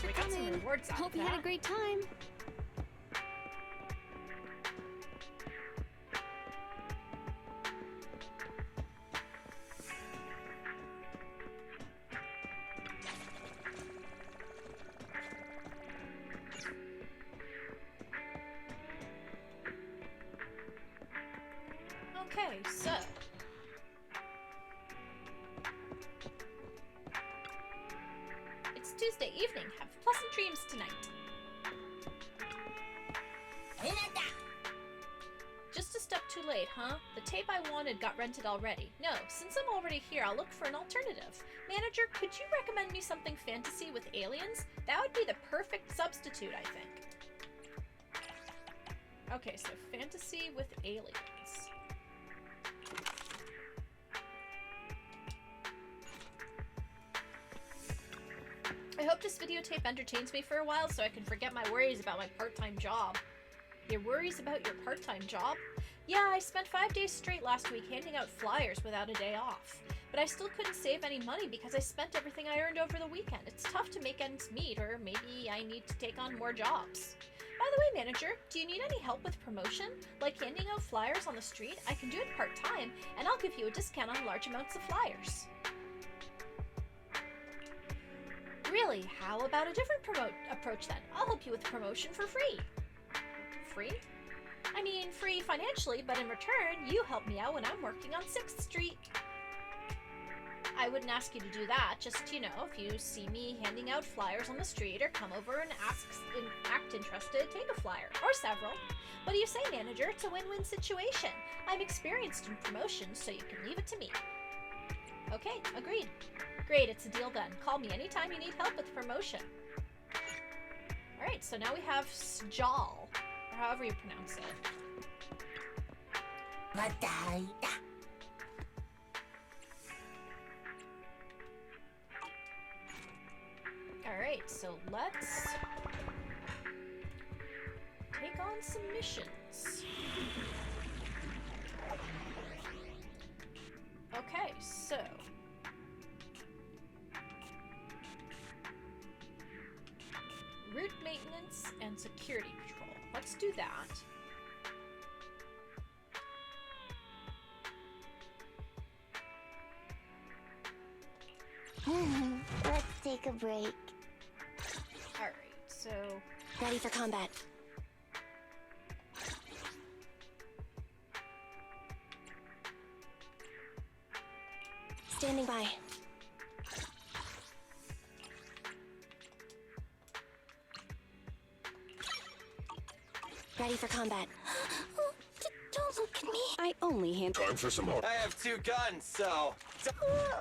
A: so
S: for
A: we got some
S: coming.
A: rewards out
S: Hope
A: of
S: you
A: that.
S: had a great time.
A: Okay, so it's Tuesday evening. Have pleasant dreams tonight. Just a step too late, huh? The tape I wanted got rented already. No, since I'm already here, I'll look for an alternative. Manager, could you recommend me something fantasy with aliens? That would be the perfect substitute, I think. Okay, so fantasy with aliens. I hope this videotape entertains me for a while so I can forget my worries about my part-time job. Your worries about your part-time job? Yeah, I spent 5 days straight last week handing out flyers without a day off. But I still couldn't save any money because I spent everything I earned over the weekend. It's tough to make ends meet, or maybe I need to take on more jobs. By the way, manager, do you need any help with promotion? Like handing out flyers on the street? I can do it part-time, and I'll give you a discount on large amounts of flyers. Really? How about a different approach then? I'll help you with promotion for free. Free? I mean, free financially, but in return, you help me out when I'm working on 6th Street. I wouldn't ask you to do that, just, you know, if you see me handing out flyers on the street or come over and act interested, take a flyer, or several. What do you say, manager? It's a win-win situation. I'm experienced in promotions, so you can leave it to me. Okay, agreed. Great, it's a deal then. Call me anytime you need help with promotion. Alright, so now we have Sjal, or however you pronounce it. Alright, so let's take on some missions. Okay, so route maintenance and security patrol. Let's do that.
H: Let's take a break.
A: Alright, so
H: Ready for combat. Standing by. Ready for combat. Don't look at me.
M: I only handle.
R: Time for some more.
F: I have 2 guns, so...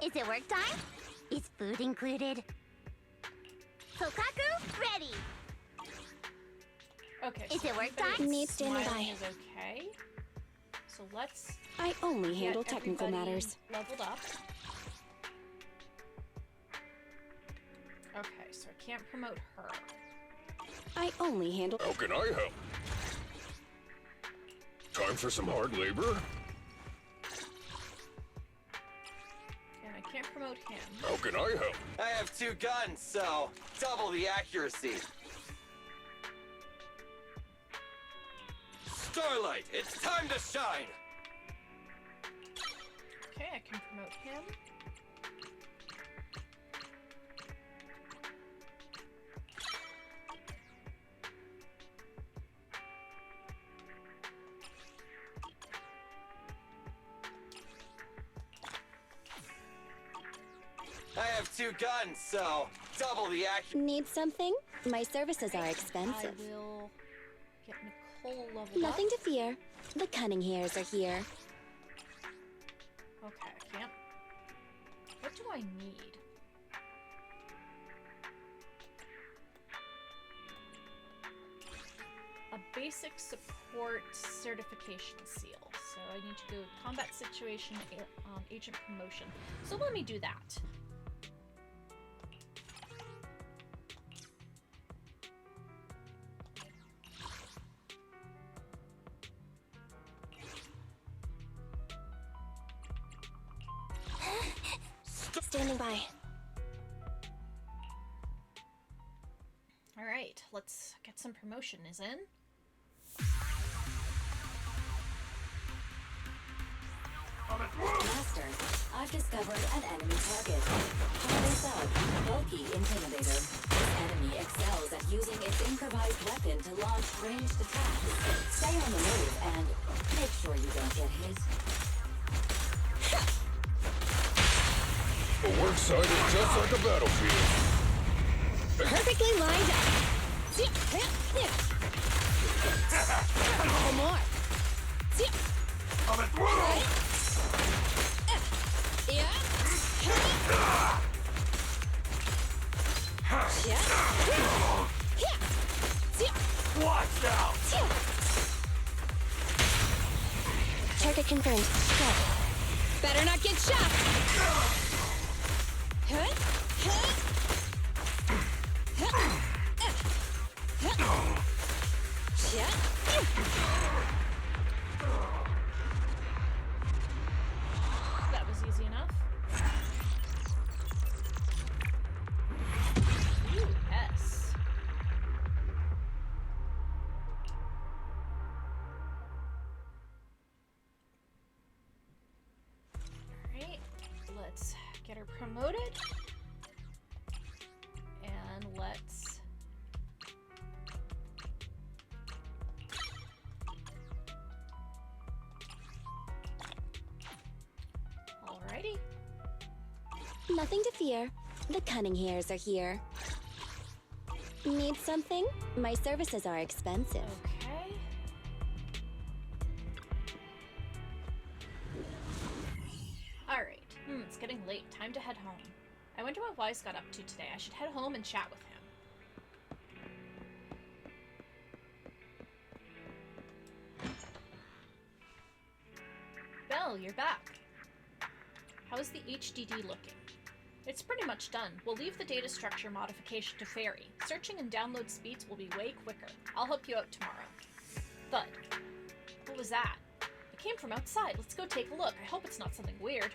H: Is it work time? Is food included? Kokaku, ready.
A: okay,
H: Is
A: so
H: it work
A: everybody
H: time? Need standing
A: smiling
H: by.
A: is okay. So let's
M: I only
A: get
M: handle technical
A: everybody
M: matters.
A: leveled up. Okay, so I can't promote her.
M: I only handle.
R: How can I help? Time for some hard labor?
A: And I can't promote him.
R: How can I help?
F: I have 2 guns, so double the accuracy. Starlight, it's time to shine!
A: Okay, I can promote him.
F: I have 2 guns, so double the accuracy.
E: Need something? My services are expensive.
A: I will get Nicole leveled
E: Nothing
A: up.
E: to fear. The cunning hairs are here.
A: Okay, I can't. What do I need? A basic support certification seal. So I need to go combat situation, agent promotion. So let me do that.
H: Standing by.
A: let's get some promotion, is in.
J: Master, I've discovered an enemy target. Check this out. Bulky Intimidator. This enemy excels at using its improvised weapon to launch ranged attacks. Stay on the move and make sure you don't get hit.
R: A work site is just like a battlefield.
O: Perfectly lined up. A couple more.
R: I'm at throw! Watch out!
O: Target confirmed. Go. Better not get shot.
A: That was easy enough. Ooh, yes. Alright, let's get her promoted. And let's... Alrighty.
E: Nothing to fear. The cunning hairs are here. Need something? My services are expensive.
A: Okay. Alright. It's getting late. Time to head home. I wonder what Wise got up to today. I should head home and chat with him. Belle, you're back. How's the HDD looking? It's pretty much done. We'll leave the data structure modification to Fairy. Searching and download speeds will be way quicker. I'll help you out tomorrow. Thud. What was that? It came from outside. Let's go take a look. I hope it's not something weird.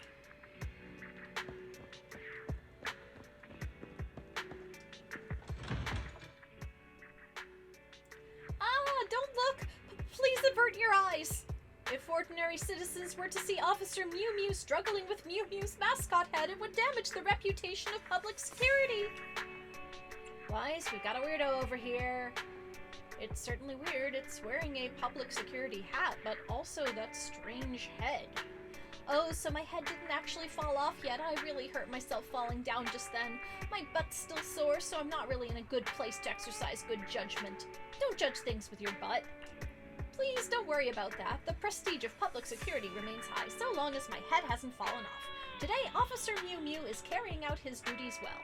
A: Ah, don't look! Please avert your eyes! If ordinary citizens were to see Officer Mew Mew struggling with Mew Mew's mascot head, it would damage the reputation of public security. Wise, we got a weirdo over here. It's certainly weird. It's wearing a public security hat, but also that strange head. Oh, so my head didn't actually fall off yet. I really hurt myself falling down just then. My butt's still sore, so I'm not really in a good place to exercise good judgment. Don't judge things with your butt. Please don't worry about that. The prestige of public security remains high, so long as my head hasn't fallen off. Today, Officer Mew Mew is carrying out his duties well.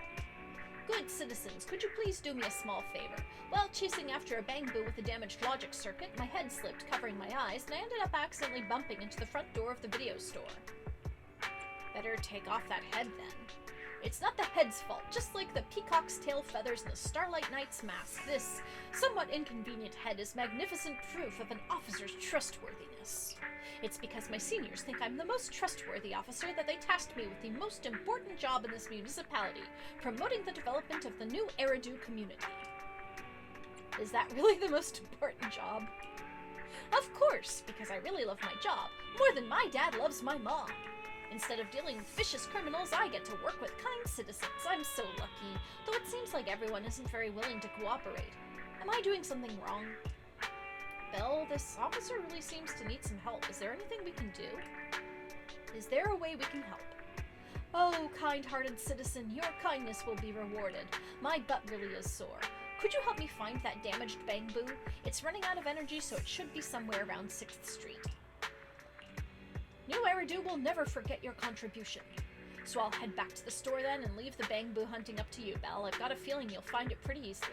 A: Good citizens, could you please do me a small favor? While chasing after a bang-boo with a damaged logic circuit, my head slipped, covering my eyes, and I ended up accidentally bumping into the front door of the video store. Better take off that head, then. It's not the head's fault. Just like the peacock's tail feathers and the Starlight Knight's mask, this somewhat inconvenient head is magnificent proof of an officer's trustworthiness. It's because my seniors think I'm the most trustworthy officer that they tasked me with the most important job in this municipality, promoting the development of the new Eridu community. Is that really the most important job? Of course, because I really love my job, more than my dad loves my mom. Instead of dealing with vicious criminals, I get to work with kind citizens. I'm so lucky, though it seems like everyone isn't very willing to cooperate. Am I doing something wrong? Belle, this officer really seems to need some help. Is there anything we can do? Is there a way we can help? Oh, kind-hearted citizen, your kindness will be rewarded. My butt really is sore. Could you help me find that damaged bang-boo? It's running out of energy, so it should be somewhere around 6th Street. New Eridu will never forget your contribution. So I'll head back to the store then and leave the bang-boo hunting up to you, Belle. I've got a feeling you'll find it pretty easily.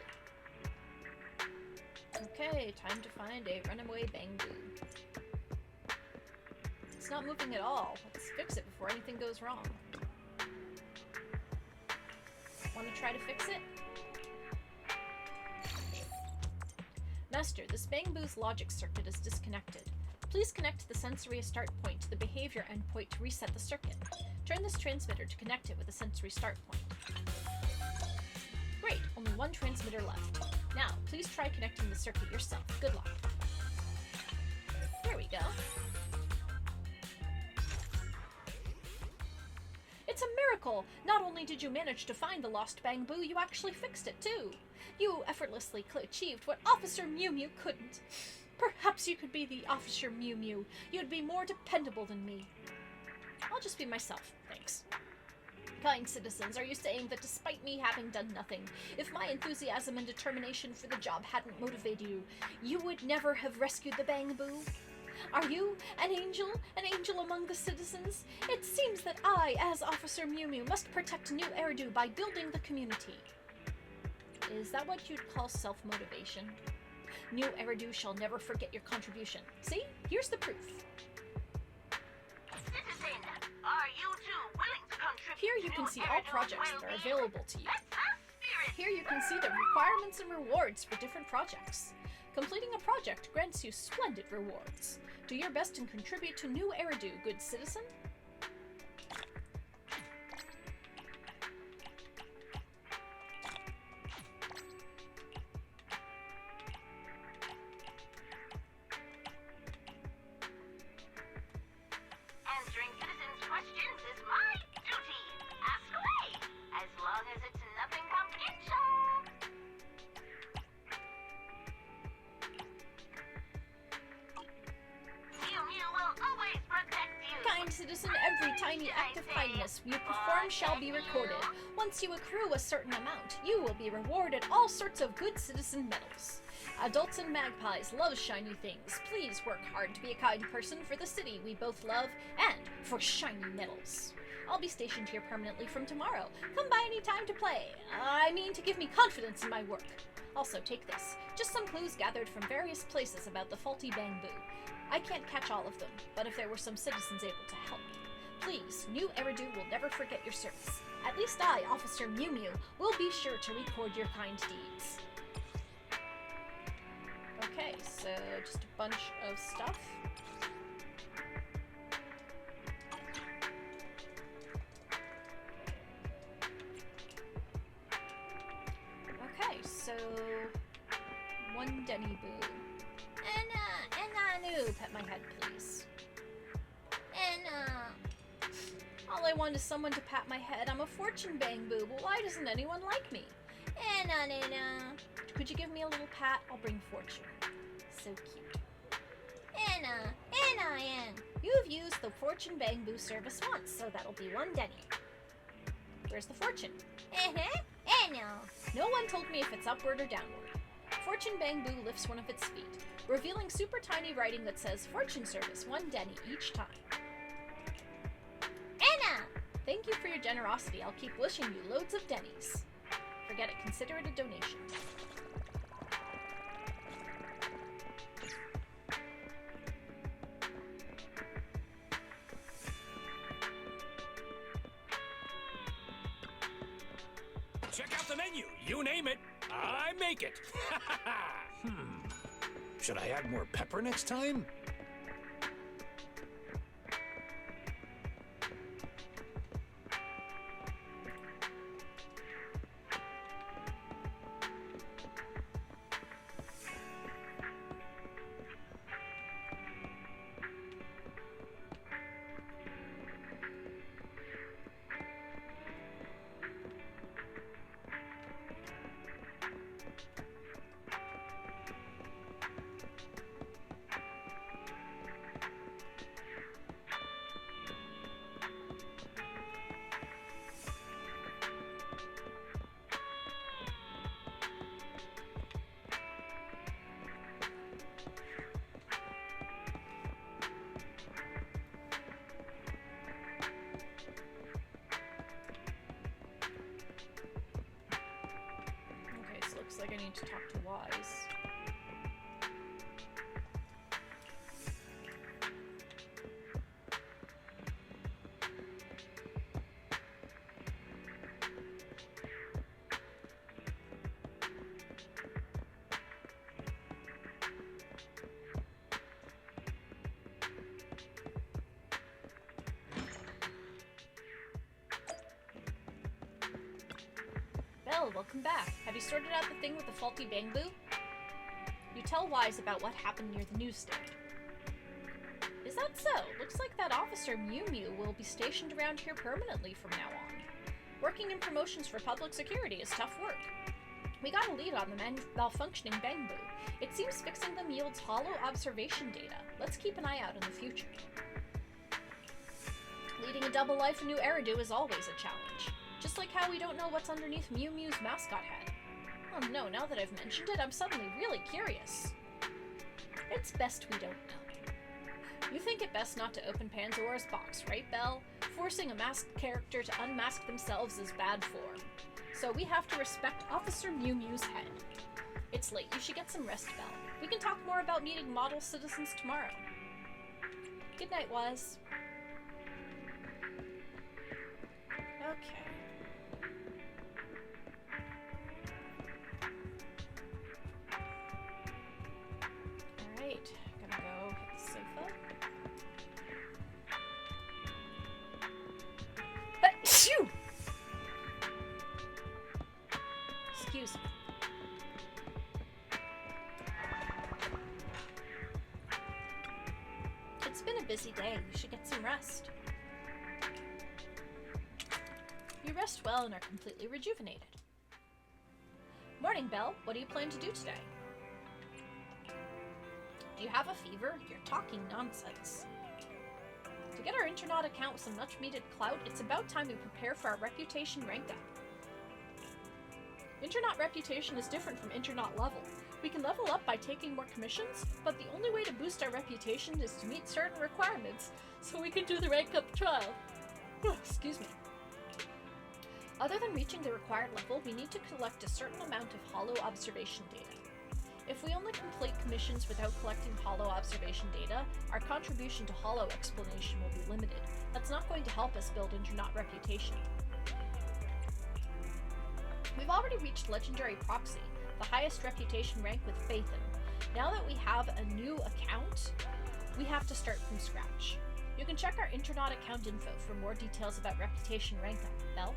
A: Okay, time to find a runaway bang-boo. It's not moving at all. Let's fix it before anything goes wrong. Want to try to fix it? Master, this bang-boo's logic circuit is disconnected. Please connect the sensory start point to the behavior endpoint to reset the circuit. Turn this transmitter to connect it with the sensory start point. Great, only one transmitter left. Now, please try connecting the circuit yourself. Good luck. There we go. It's a miracle! Not only did you manage to find the lost bamboo, you actually fixed it too. You effortlessly achieved what Officer Mew Mew couldn't. Perhaps you could be the Officer Mew Mew. You'd be more dependable than me. I'll just be myself, thanks. Kind citizens, are you saying that despite me having done nothing, if my enthusiasm and determination for the job hadn't motivated you, you would never have rescued the bamboo? Are you an angel among the citizens? It seems that I, as Officer Mew Mew, must protect New Eridu by building the community. Is that what you'd call self-motivation? New Eridu shall never forget your contribution. See? Here's the proof.
N: Citizen, are you two willing to contribute?
A: Here you can see all projects that are available to you. Here you can see the requirements and rewards for different projects. Completing a project grants you splendid rewards. Do your best and contribute to New Eridu, good citizen.
N: Answering citizens' questions is my duty. Ask away, as long as it's nothing confidential. Mew Mew will always protect you.
A: Kind citizen, every tiny act of kindness you perform shall be recorded. Once you accrue a certain amount, you will be rewarded all sorts of good citizen medals. Adults and magpies love shiny things. Please work hard to be a kind person for the city we both love and for shiny medals. I'll be stationed here permanently from tomorrow. Come by any time to play. I mean to give me confidence in my work. Also, take this. Just some clues gathered from various places about the faulty bamboo. I can't catch all of them, but if there were some citizens able to help me. Please, New Eridu will never forget your service. At least I, Officer Mew Mew, will be sure to record your kind deeds. Okay, so just a bunch of stuff. Okay, so one Denny Boo. No, pet my head, please. All I want is someone to pat my head. I'm a fortune bamboo, but why doesn't anyone like me? Could you give me a little pat? I'll bring fortune. So cute. Anna. You've used the fortune bamboo service once, so that'll be one Denny. Where's the fortune? No one told me if it's upward or downward. Fortune bamboo lifts one of its feet, revealing super tiny writing that says fortune service, one Denny each time. Anna! Thank you for your generosity. I'll keep wishing you loads of Denny's. Forget it, consider it a donation.
B: Check out the menu. You name it, I make it. Should I add more pepper next time? Like I need to talk to Wise.
A: welcome back. Have you sorted out the thing with the faulty bamboo? You tell Wise about what happened near the newsstand. Is that so? Looks like that officer Mew Mew will be stationed around here permanently from now on. Working in promotions for public security is tough work. We got a lead on the malfunctioning bamboo. It seems fixing them yields hollow observation data. Let's keep an eye out in the future. Leading a double life in New Eridu is always a challenge. Just like how we don't know what's underneath Mew Mew's mascot head. Oh no, now that I've mentioned it, I'm suddenly really curious. It's best we don't know. You think it best not to open Panzora's box, right, Belle? Forcing a masked character to unmask themselves is bad form. So we have to respect Officer Mew Mew's head. It's late, you should get some rest, Belle. We can talk more about meeting model citizens tomorrow. Good night, Waz. Okay. Alright, gonna go hit the sofa. Shoo! Excuse me. It's been a busy day. You should get some rest. You rest well and are completely rejuvenated. Morning, Belle. What do you plan to do today? Do you have a fever? You're talking nonsense. To get our Internaut account with some much-needed clout, it's about time we prepare for our reputation rank up. Internaut reputation is different from Internaut level. We can level up by taking more commissions, but the only way to boost our reputation is to meet certain requirements, so we can do the rank up trial. Excuse me. Other than reaching the required level, we need to collect a certain amount of hollow observation data. If we only complete commissions without collecting hollow observation data, our contribution to hollow explanation will be limited. That's not going to help us build Internaut reputation. We've already reached Legendary Proxy, the highest reputation rank with Phaethon. Now that we have a new account, we have to start from scratch. You can check our Internaut account info for more details about reputation rank up. Belle?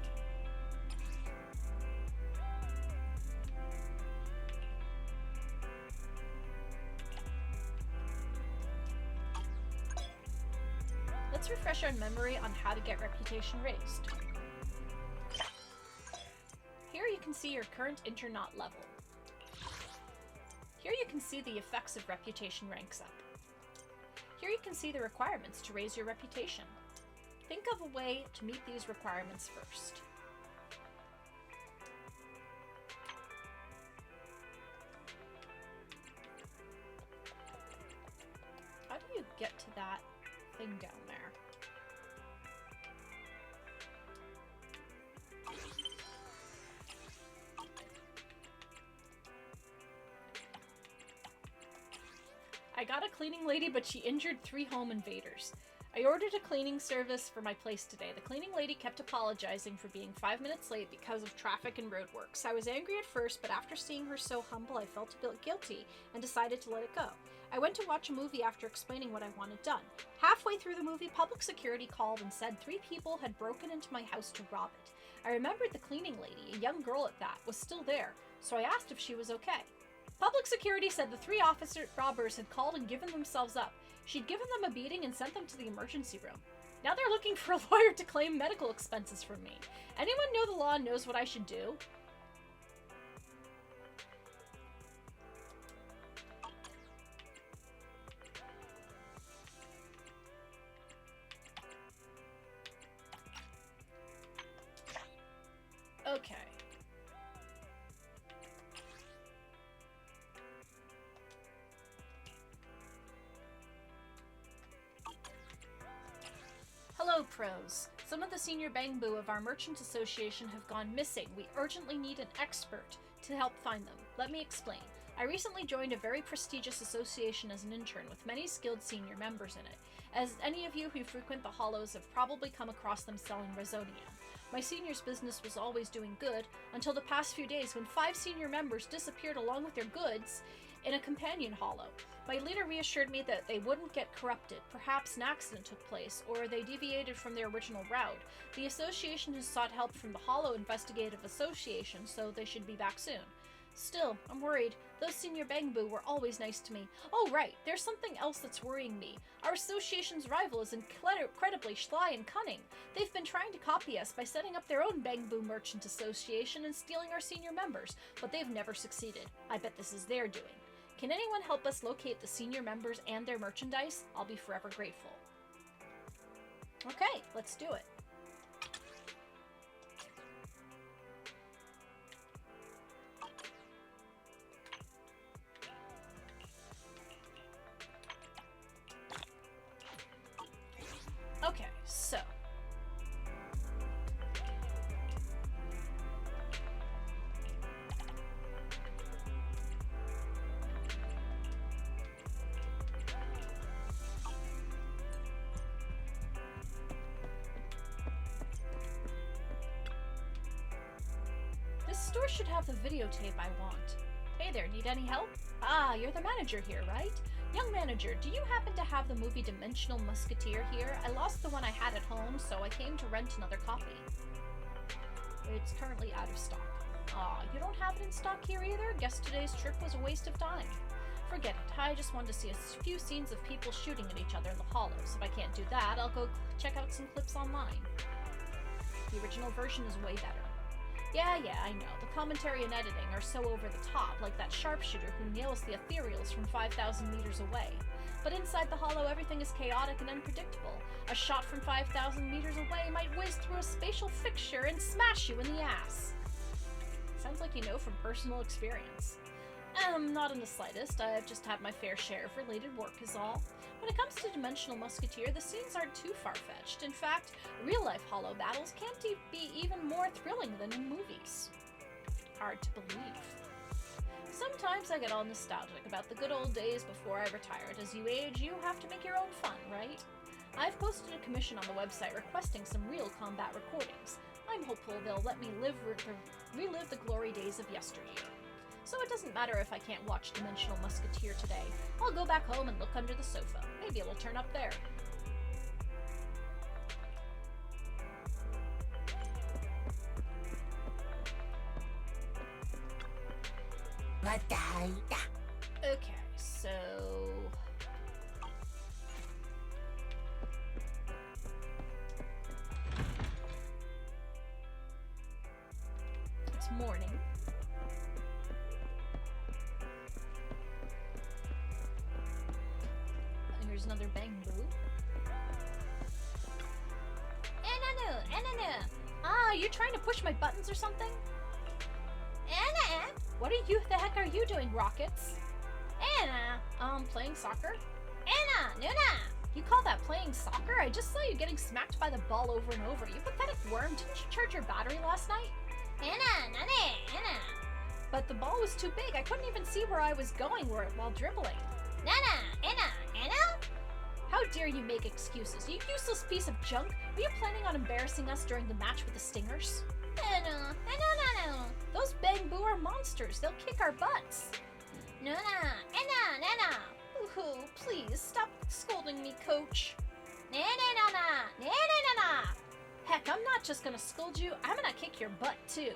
A: Let's refresh our memory on how to get reputation raised. Here you can see your current Internaut level. Here you can see the effects of reputation ranks up. Here you can see the requirements to raise your reputation. Think of a way to meet these requirements first. How do you get to that thing down there? I got a cleaning lady, but she injured 3 home invaders. I ordered a cleaning service for my place today. The cleaning lady kept apologizing for being 5 minutes late because of traffic and roadworks. I was angry at first, but after seeing her so humble, I felt a bit guilty and decided to let it go. I went to watch a movie after explaining what I wanted done. Halfway through the movie, public security called and said 3 people had broken into my house to rob it. I remembered the cleaning lady, a young girl at that, was still there, so I asked if she was okay. Public security said the 3 robbers had called and given themselves up. She'd given them a beating and sent them to the emergency room. Now they're looking for a lawyer to claim medical expenses from me. Anyone know the law and knows what I should do? Okay. Hello, pros. Some of the senior bangbu of our merchant association have gone missing. We urgently need an expert to help find them. Let me explain. I recently joined a very prestigious association as an intern with many skilled senior members in it. As any of you who frequent the Hollows have probably come across them selling Razonia. My senior's business was always doing good until the past few days when 5 senior members disappeared along with their goods in a companion hollow. My leader reassured me that they wouldn't get corrupted. Perhaps an accident took place, or they deviated from their original route. The association has sought help from the Hollow Investigative Association, so they should be back soon. Still, I'm worried. Those senior Bangboo were always nice to me. Oh right, there's something else that's worrying me. Our association's rival is incredibly sly and cunning. They've been trying to copy us by setting up their own Bangboo Merchant Association and stealing our senior members, but they've never succeeded. I bet this is their doing. Can anyone help us locate the senior members and their merchandise? I'll be forever grateful. Okay, let's do it. Okay, so this store should have the videotape I want. Hey there, need any help? Ah, you're the manager here, right? Young manager, do you happen to have the movie Dimensional Musketeer here? I lost the one I had at home, so I came to rent another copy. It's currently out of stock. Aw, you don't have it in stock here either? Guess today's trip was a waste of time. Forget it, I just want to see a few scenes of people shooting at each other in the hollows. If I can't do that, I'll go check out some clips online. The original version is way better. Yeah, I know. The commentary and editing are so over the top, like that sharpshooter who nails the ethereals from 5,000 meters away. But inside the hollow, everything is chaotic and unpredictable. A shot from 5,000 meters away might whiz through a spatial fixture and smash you in the ass. Sounds like you know from personal experience. Not in the slightest. I've just had my fair share of related work is all. When it comes to Dimensional Musketeer, the scenes aren't too far-fetched. In fact, real-life hollow battles can't be even more thrilling than in movies. Hard to believe. Sometimes I get all nostalgic about the good old days before I retired. As you age, you have to make your own fun, right? I've posted a commission on the website requesting some real combat recordings. I'm hopeful they'll let me relive the glory days of yesteryear. So it doesn't matter if I can't watch Dimensional Musketeer today. I'll go back home and look under the sofa. Maybe it'll turn up there. Okay, so... it's morning. Here's another Bangboo. Anna. Ah, you're trying to push my buttons or something? Anna! What the heck are you doing, Rockets? Anna! Playing soccer? Nuna! You call that playing soccer? I just saw you getting smacked by the ball over and over. You pathetic worm, didn't you charge your battery last night? Anna! But the ball was too big. I couldn't even see where I was going while dribbling. Anna! How dare you make excuses, you useless piece of junk! Were you planning on embarrassing us during the match with the Stingers? Anna! Those Bangboo are monsters, they'll kick our butts! Anna! Ooh, please, stop scolding me, coach! Nana! Heck, I'm not just gonna scold you, I'm gonna kick your butt, too.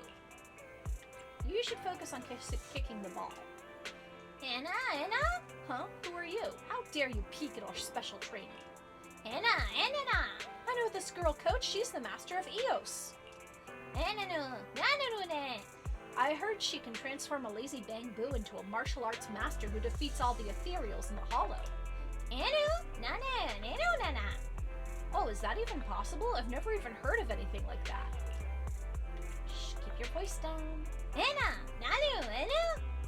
A: You should focus on kicking the ball. Anna? Huh? Who are you? How dare you peek at our special training? Anna! I know this girl, coach. She's the master of Eos. I heard she can transform a lazy Bangboo into a martial arts master who defeats all the ethereals in the hollow. Oh, is that even possible? I've never even heard of anything like that. Shh, keep your voice down.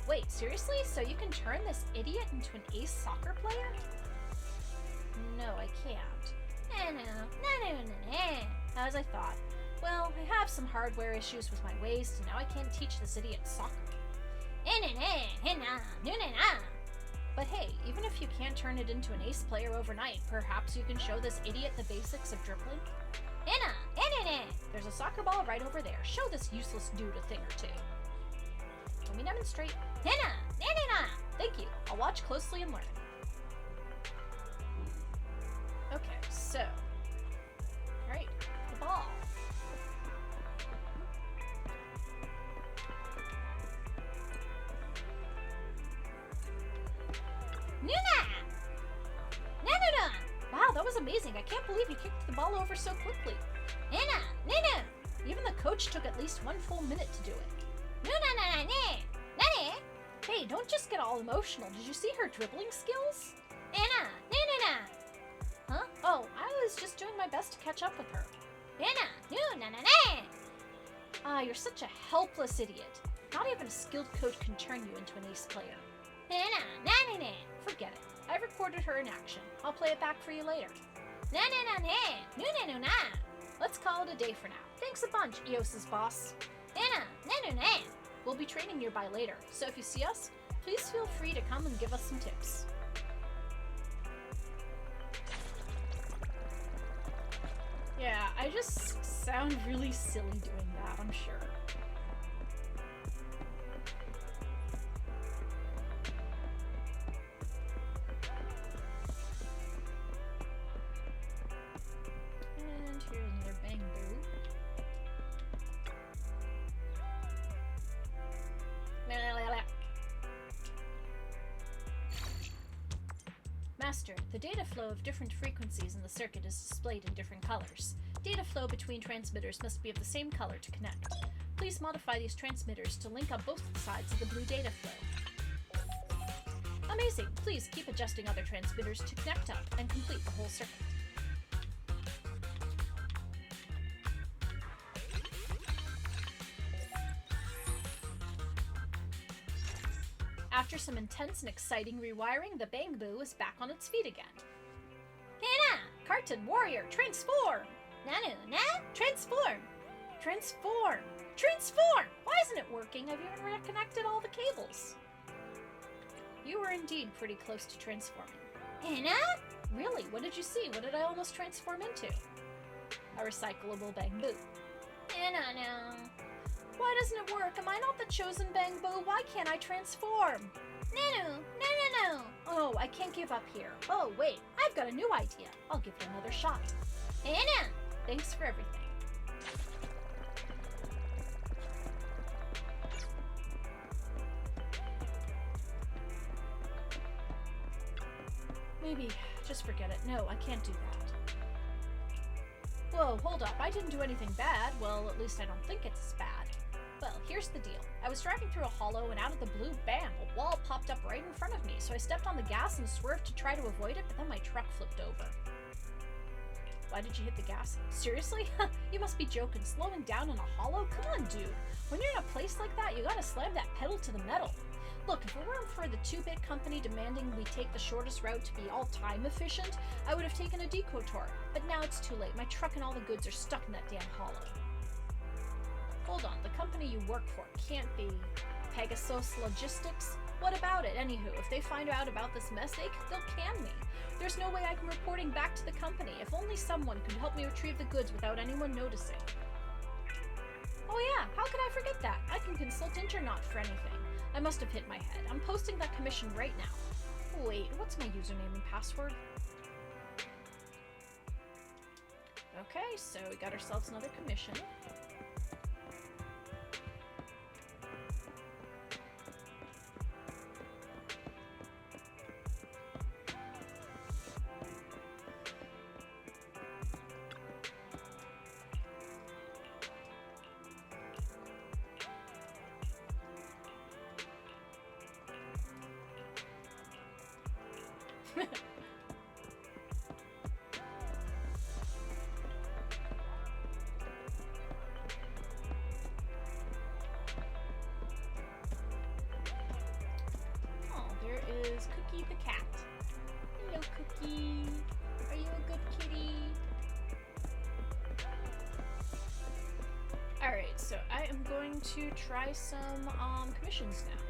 A: Wait, seriously? So you can turn this idiot into an ace soccer player? No, I can't. As I thought. Well, I have some hardware issues with my waist, and now I can't teach this idiot soccer. But hey, even if you can't turn it into an ace player overnight, perhaps you can show this idiot the basics of dribbling? There's a soccer ball right over there. Show this useless dude a thing or two. Let me demonstrate. Thank you. watch closely and learn. Okay, so. Right, the ball. Nuna! Nanuna! Wow, that was amazing. I can't believe you kicked the ball over so quickly. Nana! Nana! Even the coach took at least 1 full minute to do it. Nuna! Nana! Hey, don't just get all emotional. Did you see her dribbling skills? Nana! Nana! Huh? Oh, I was just doing my best to catch up with her. Nana! Nana! Ah, you're such a helpless idiot. Not even a skilled coach can turn you into an ace player. Nana! Nana! Forget it. I recorded her in action. I'll play it back for you later. Nuna! Let's call it a day for now. Thanks a bunch, Eos's boss. Nana! We'll be training nearby later, so if you see us, please feel free to come and give us some tips. Yeah, I just sound really silly doing that, I'm sure. And here's another bang boo. Master, the data flow of different frequencies in the circuit is displayed in different colors. Data flow between transmitters must be of the same color to connect. Please modify these transmitters to link up both sides of the blue data flow. Amazing! Please keep adjusting other transmitters to connect up and complete the whole circuit. After some intense and exciting rewiring, the Bang Boo is back on its feet again. Nana! Carton Warrior, transform! Nanu, na? Transform! Transform! Transform! Why isn't it working? I've even reconnected all the cables. You were indeed pretty close to transforming. Nana? Really? What did you see? What did I almost transform into? A recyclable Bang Boo. No. Why doesn't it work? Am I not the chosen Bang Boo? Why can't I transform? No. Oh, I can't give up here. Oh, wait. I've got a new idea. I'll give it another shot. Anna! Thanks for everything. Maybe just forget it. No, I can't do that. Whoa, hold up. I didn't do anything bad. Well, at least I don't think it's bad. Well, here's the deal. I was driving through a hollow and out of the blue, bam, a wall popped up right in front of me. So I stepped on the gas and swerved to try to avoid it, but then my truck flipped over. Why did you hit the gas? Seriously? You must be joking. Slowing down in a hollow? Come on, dude. When you're in a place like that, you gotta slam that pedal to the metal. Look, if it weren't for the 2-bit company demanding we take the shortest route to be all time efficient, I would have taken a decotour. But now it's too late. My truck and all the goods are stuck in that damn hollow. Hold on, the company you work for can't be Pegasus Logistics? What about it? Anywho, if they find out about this mess, they'll can me. There's no way I can reporting back to the company. If only someone could help me retrieve the goods without anyone noticing. Oh yeah, how could I forget that? I can consult Internaut for anything. I must have hit my head. I'm posting that commission right now. Wait, what's my username and password? Okay, so we got ourselves another commission. Is Cookie the cat. Hello, Cookie. Are you a good kitty? Alright, so I am going to try some commissions now.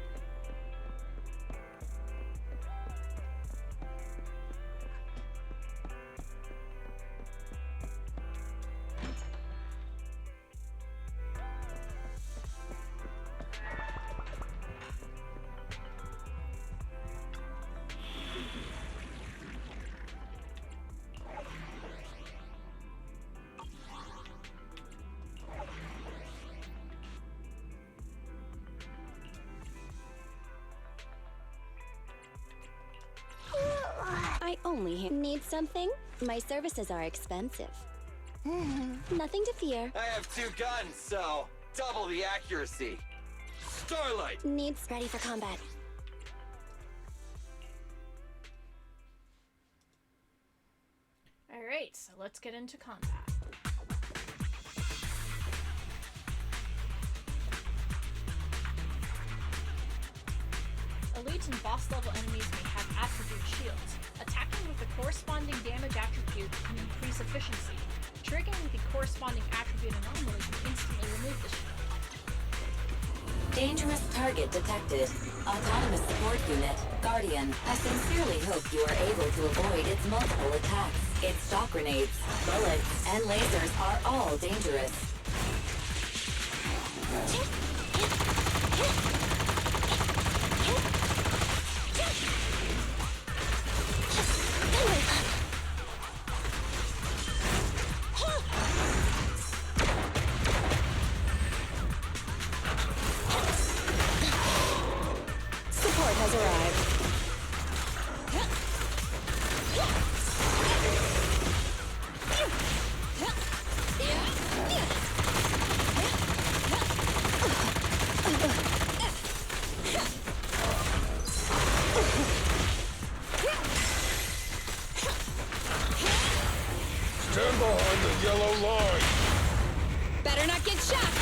E: I only need something? My services are expensive. Nothing to fear.
F: I have 2 guns, so double the accuracy. Starlight!
E: Needs ready for combat.
A: Alright, so let's get into combat. Elite and boss level enemies may have attribute shields. Attacking with the corresponding damage attribute can increase efficiency. Triggering the corresponding attribute anomaly can instantly remove the shield.
J: Dangerous target detected. Autonomous support unit, Guardian. I sincerely hope you are able to avoid its multiple attacks. Its shock grenades, bullets, and lasers are all dangerous.
E: Support has arrived.
R: Stand behind the yellow line.
E: Better not get shot.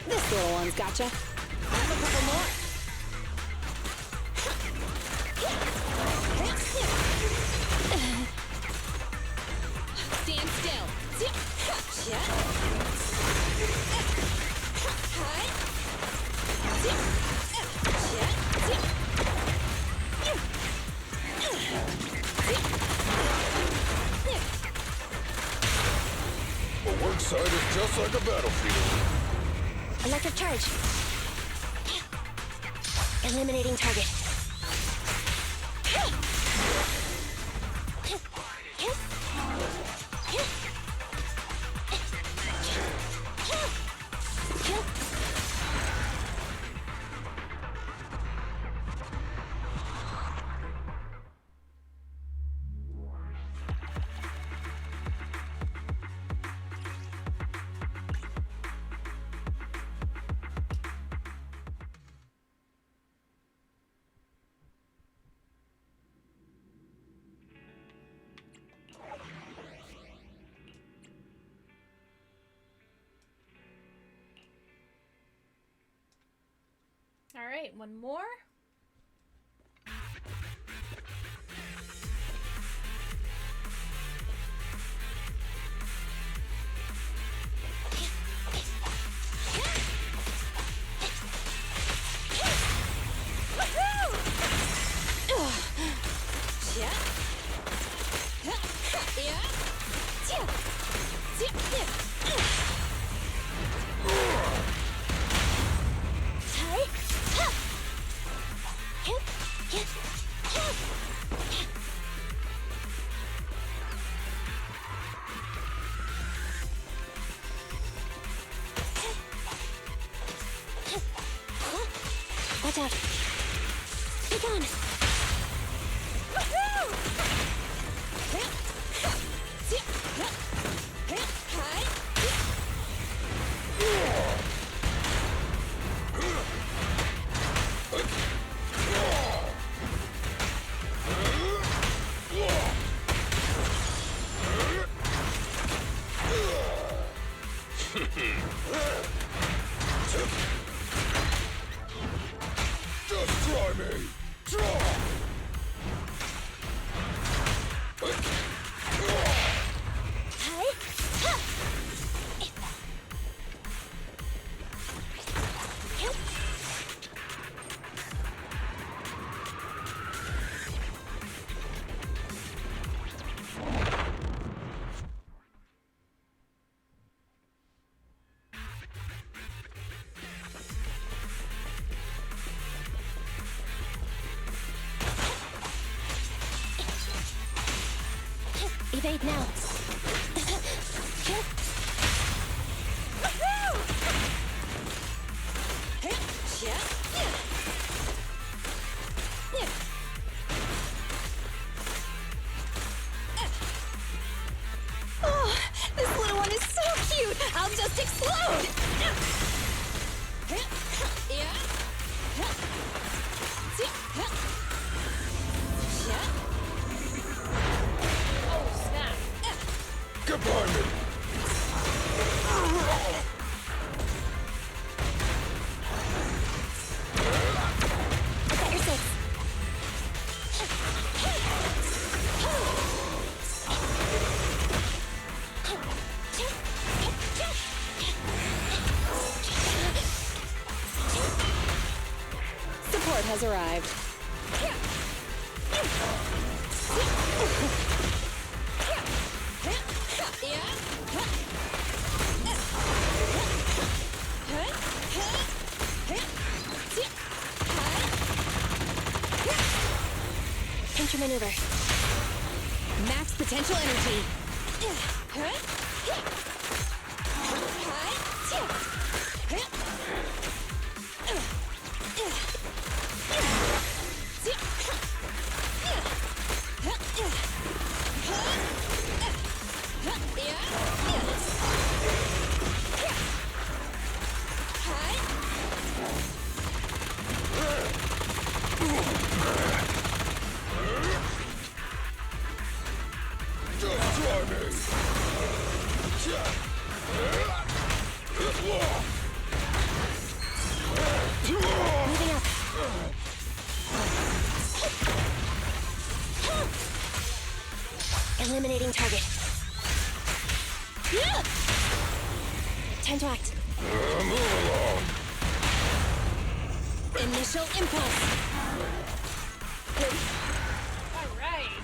E: This little one's gotcha. I have a couple more. Stand still.
R: A work site is just like a battlefield.
E: Electric charge. Eliminating target.
A: Alright, one more. Watch out. Be gone.
R: Just try me! Try!
H: Evade now.
E: Oh, this little one is so cute! I'll just explode!
A: Oh, snap.
R: Get behind me!
H: I got your six.
M: Support has arrived.
H: Counter maneuver.
E: Max potential energy.
R: Just try me!
H: Moving up. Eliminating target. Time to act.
R: Move along!
E: Initial impulse.
A: All right.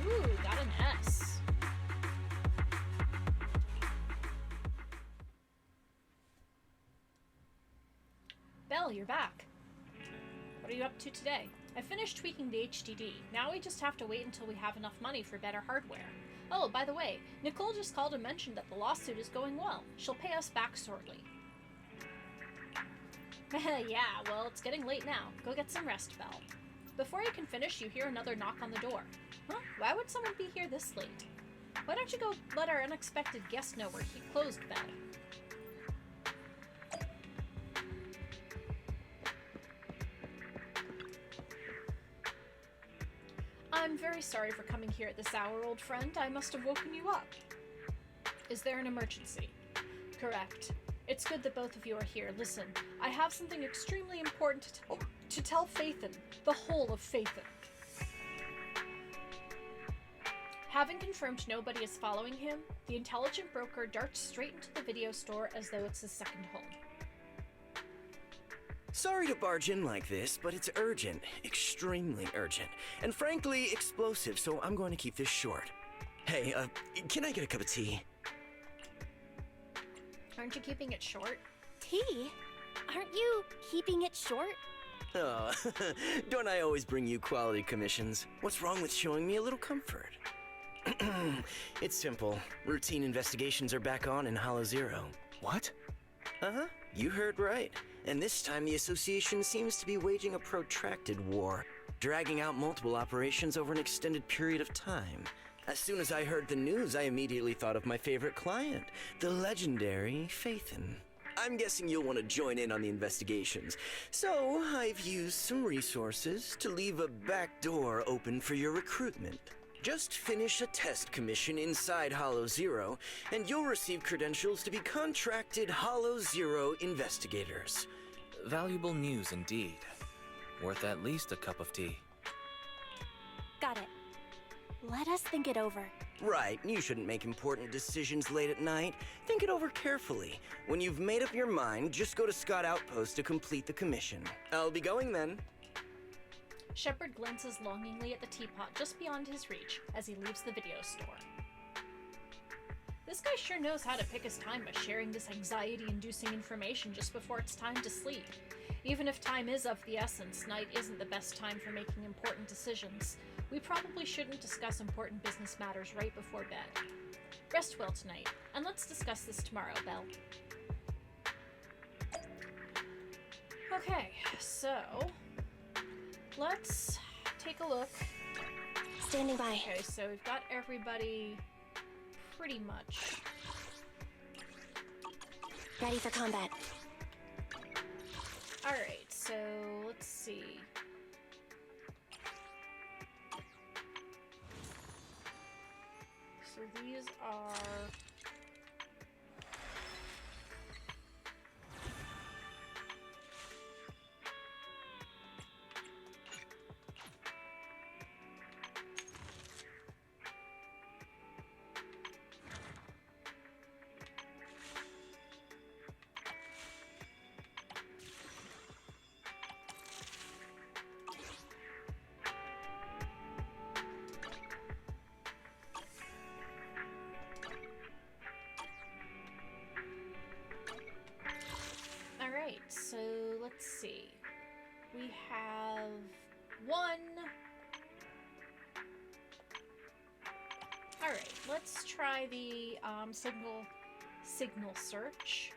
A: Ooh, got an S. Belle, you're back. What are you up to today? I finished tweaking the HDD. Now we just have to wait until we have enough money for better hardware. Oh, by the way, Nicole just called and mentioned that the lawsuit is going well. She'll pay us back shortly. Yeah, well, it's getting late now. Go get some rest, Belle. Before you can finish, you hear another knock on the door. Huh? Why would someone be here this late? Why don't you go let our unexpected guest know we're closed, Belle? I'm very sorry for coming here at this hour, old friend. I must have woken you up. Is there an emergency? Correct. It's good that both of you are here. Listen, I have something extremely important to tell Phaethon, the whole of Phaethon. Having confirmed nobody is following him, the intelligent broker darts straight into the video store as though it's his second home.
F: Sorry to barge in like this, but it's urgent. Extremely urgent. And frankly, explosive, so I'm going to keep this short. Hey, can I get a cup of tea?
A: Aren't you keeping it short?
E: Tea? Aren't you keeping it short?
F: Oh, don't I always bring you quality commissions? What's wrong with showing me a little comfort? It's simple. Routine investigations are back on in Hollow Zero.
G: What?
F: Uh-huh. You heard right. And this time the Association seems to be waging a protracted war, dragging out multiple operations over an extended period of time. As soon as I heard the news, I immediately thought of my favorite client, the legendary Phaethon. I'm guessing you'll want to join in on the investigations, so I've used some resources to leave a back door open for your recruitment. Just finish a test commission inside Hollow Zero, and you'll receive credentials to be contracted Hollow Zero investigators.
G: Valuable news indeed. Worth at least a cup of tea.
E: Got it. Let us think it over.
F: Right, you shouldn't make important decisions late at night. Think it over carefully. When you've made up your mind, just go to Scott Outpost to complete the commission. I'll be going then.
A: Shepard glances longingly at the teapot just beyond his reach as he leaves the video store. This guy sure knows how to pick his time by sharing this anxiety-inducing information just before it's time to sleep. Even if time is of the essence, night isn't the best time for making important decisions. We probably shouldn't discuss important business matters right before bed. Rest well tonight, and let's discuss this tomorrow, Belle. Okay, so let's take a look.
E: Standing by.
A: Okay, so we've got everybody pretty much
E: ready for combat.
A: Alright, so let's see. So these are... Alright, so let's see. We have one. Alright, let's try the signal search.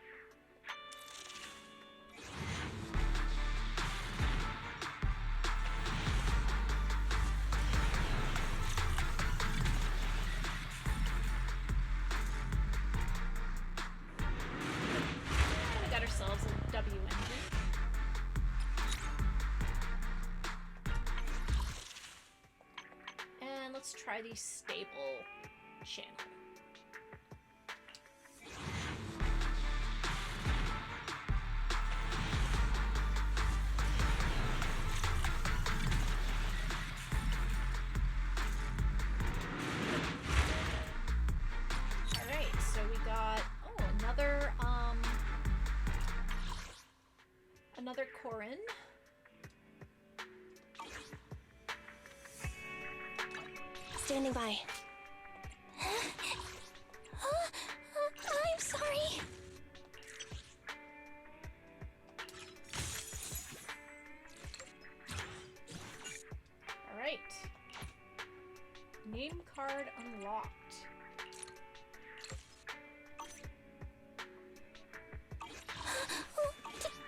A: Let's try the stable channel. Alright, so we got another Corin.
E: Standing by. I'm sorry.
A: Alright. Name card unlocked.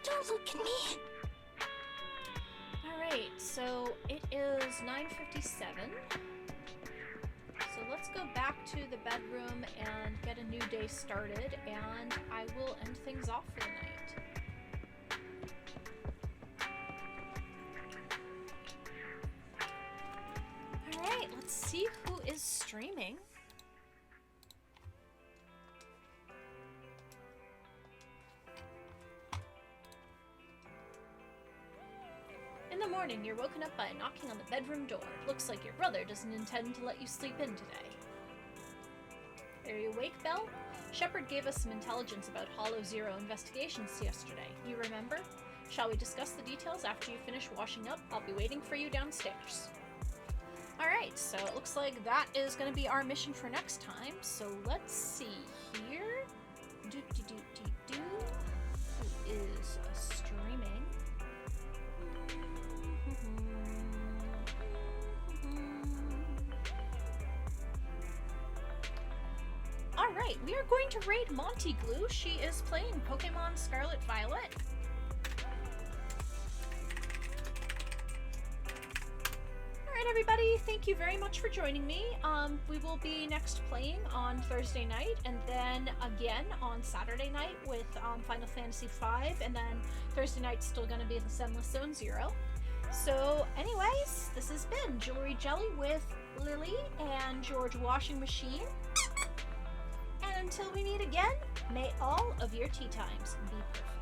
E: Don't look at me.
A: Alright, so it is 9:57. So let's go back to the bedroom and get a new day started, and I will end things off for the night. Alright, let's see who is streaming. In the morning, you're woken up by a knocking on the bedroom door. Looks like your brother doesn't intend to let you sleep in today. Are you awake, Belle? Shepard gave us some intelligence about Hollow Zero investigations yesterday. You remember? Shall we discuss the details after you finish washing up? I'll be waiting for you downstairs. Alright, so it looks like that is going to be our mission for next time. So let's see here. Who is streaming? Alright, we are going to raid Monty Glue. She is playing Pokemon Scarlet Violet. Alright everybody, thank you very much for joining me. We will be next playing on Thursday night, and then again on Saturday night with Final Fantasy V, and then Thursday night's still going to be the Zen Less Zone Zero. So anyways, this has been Jewelry Jelly with Lily and George Washing Machine. And until we meet again, may all of your tea times be perfect.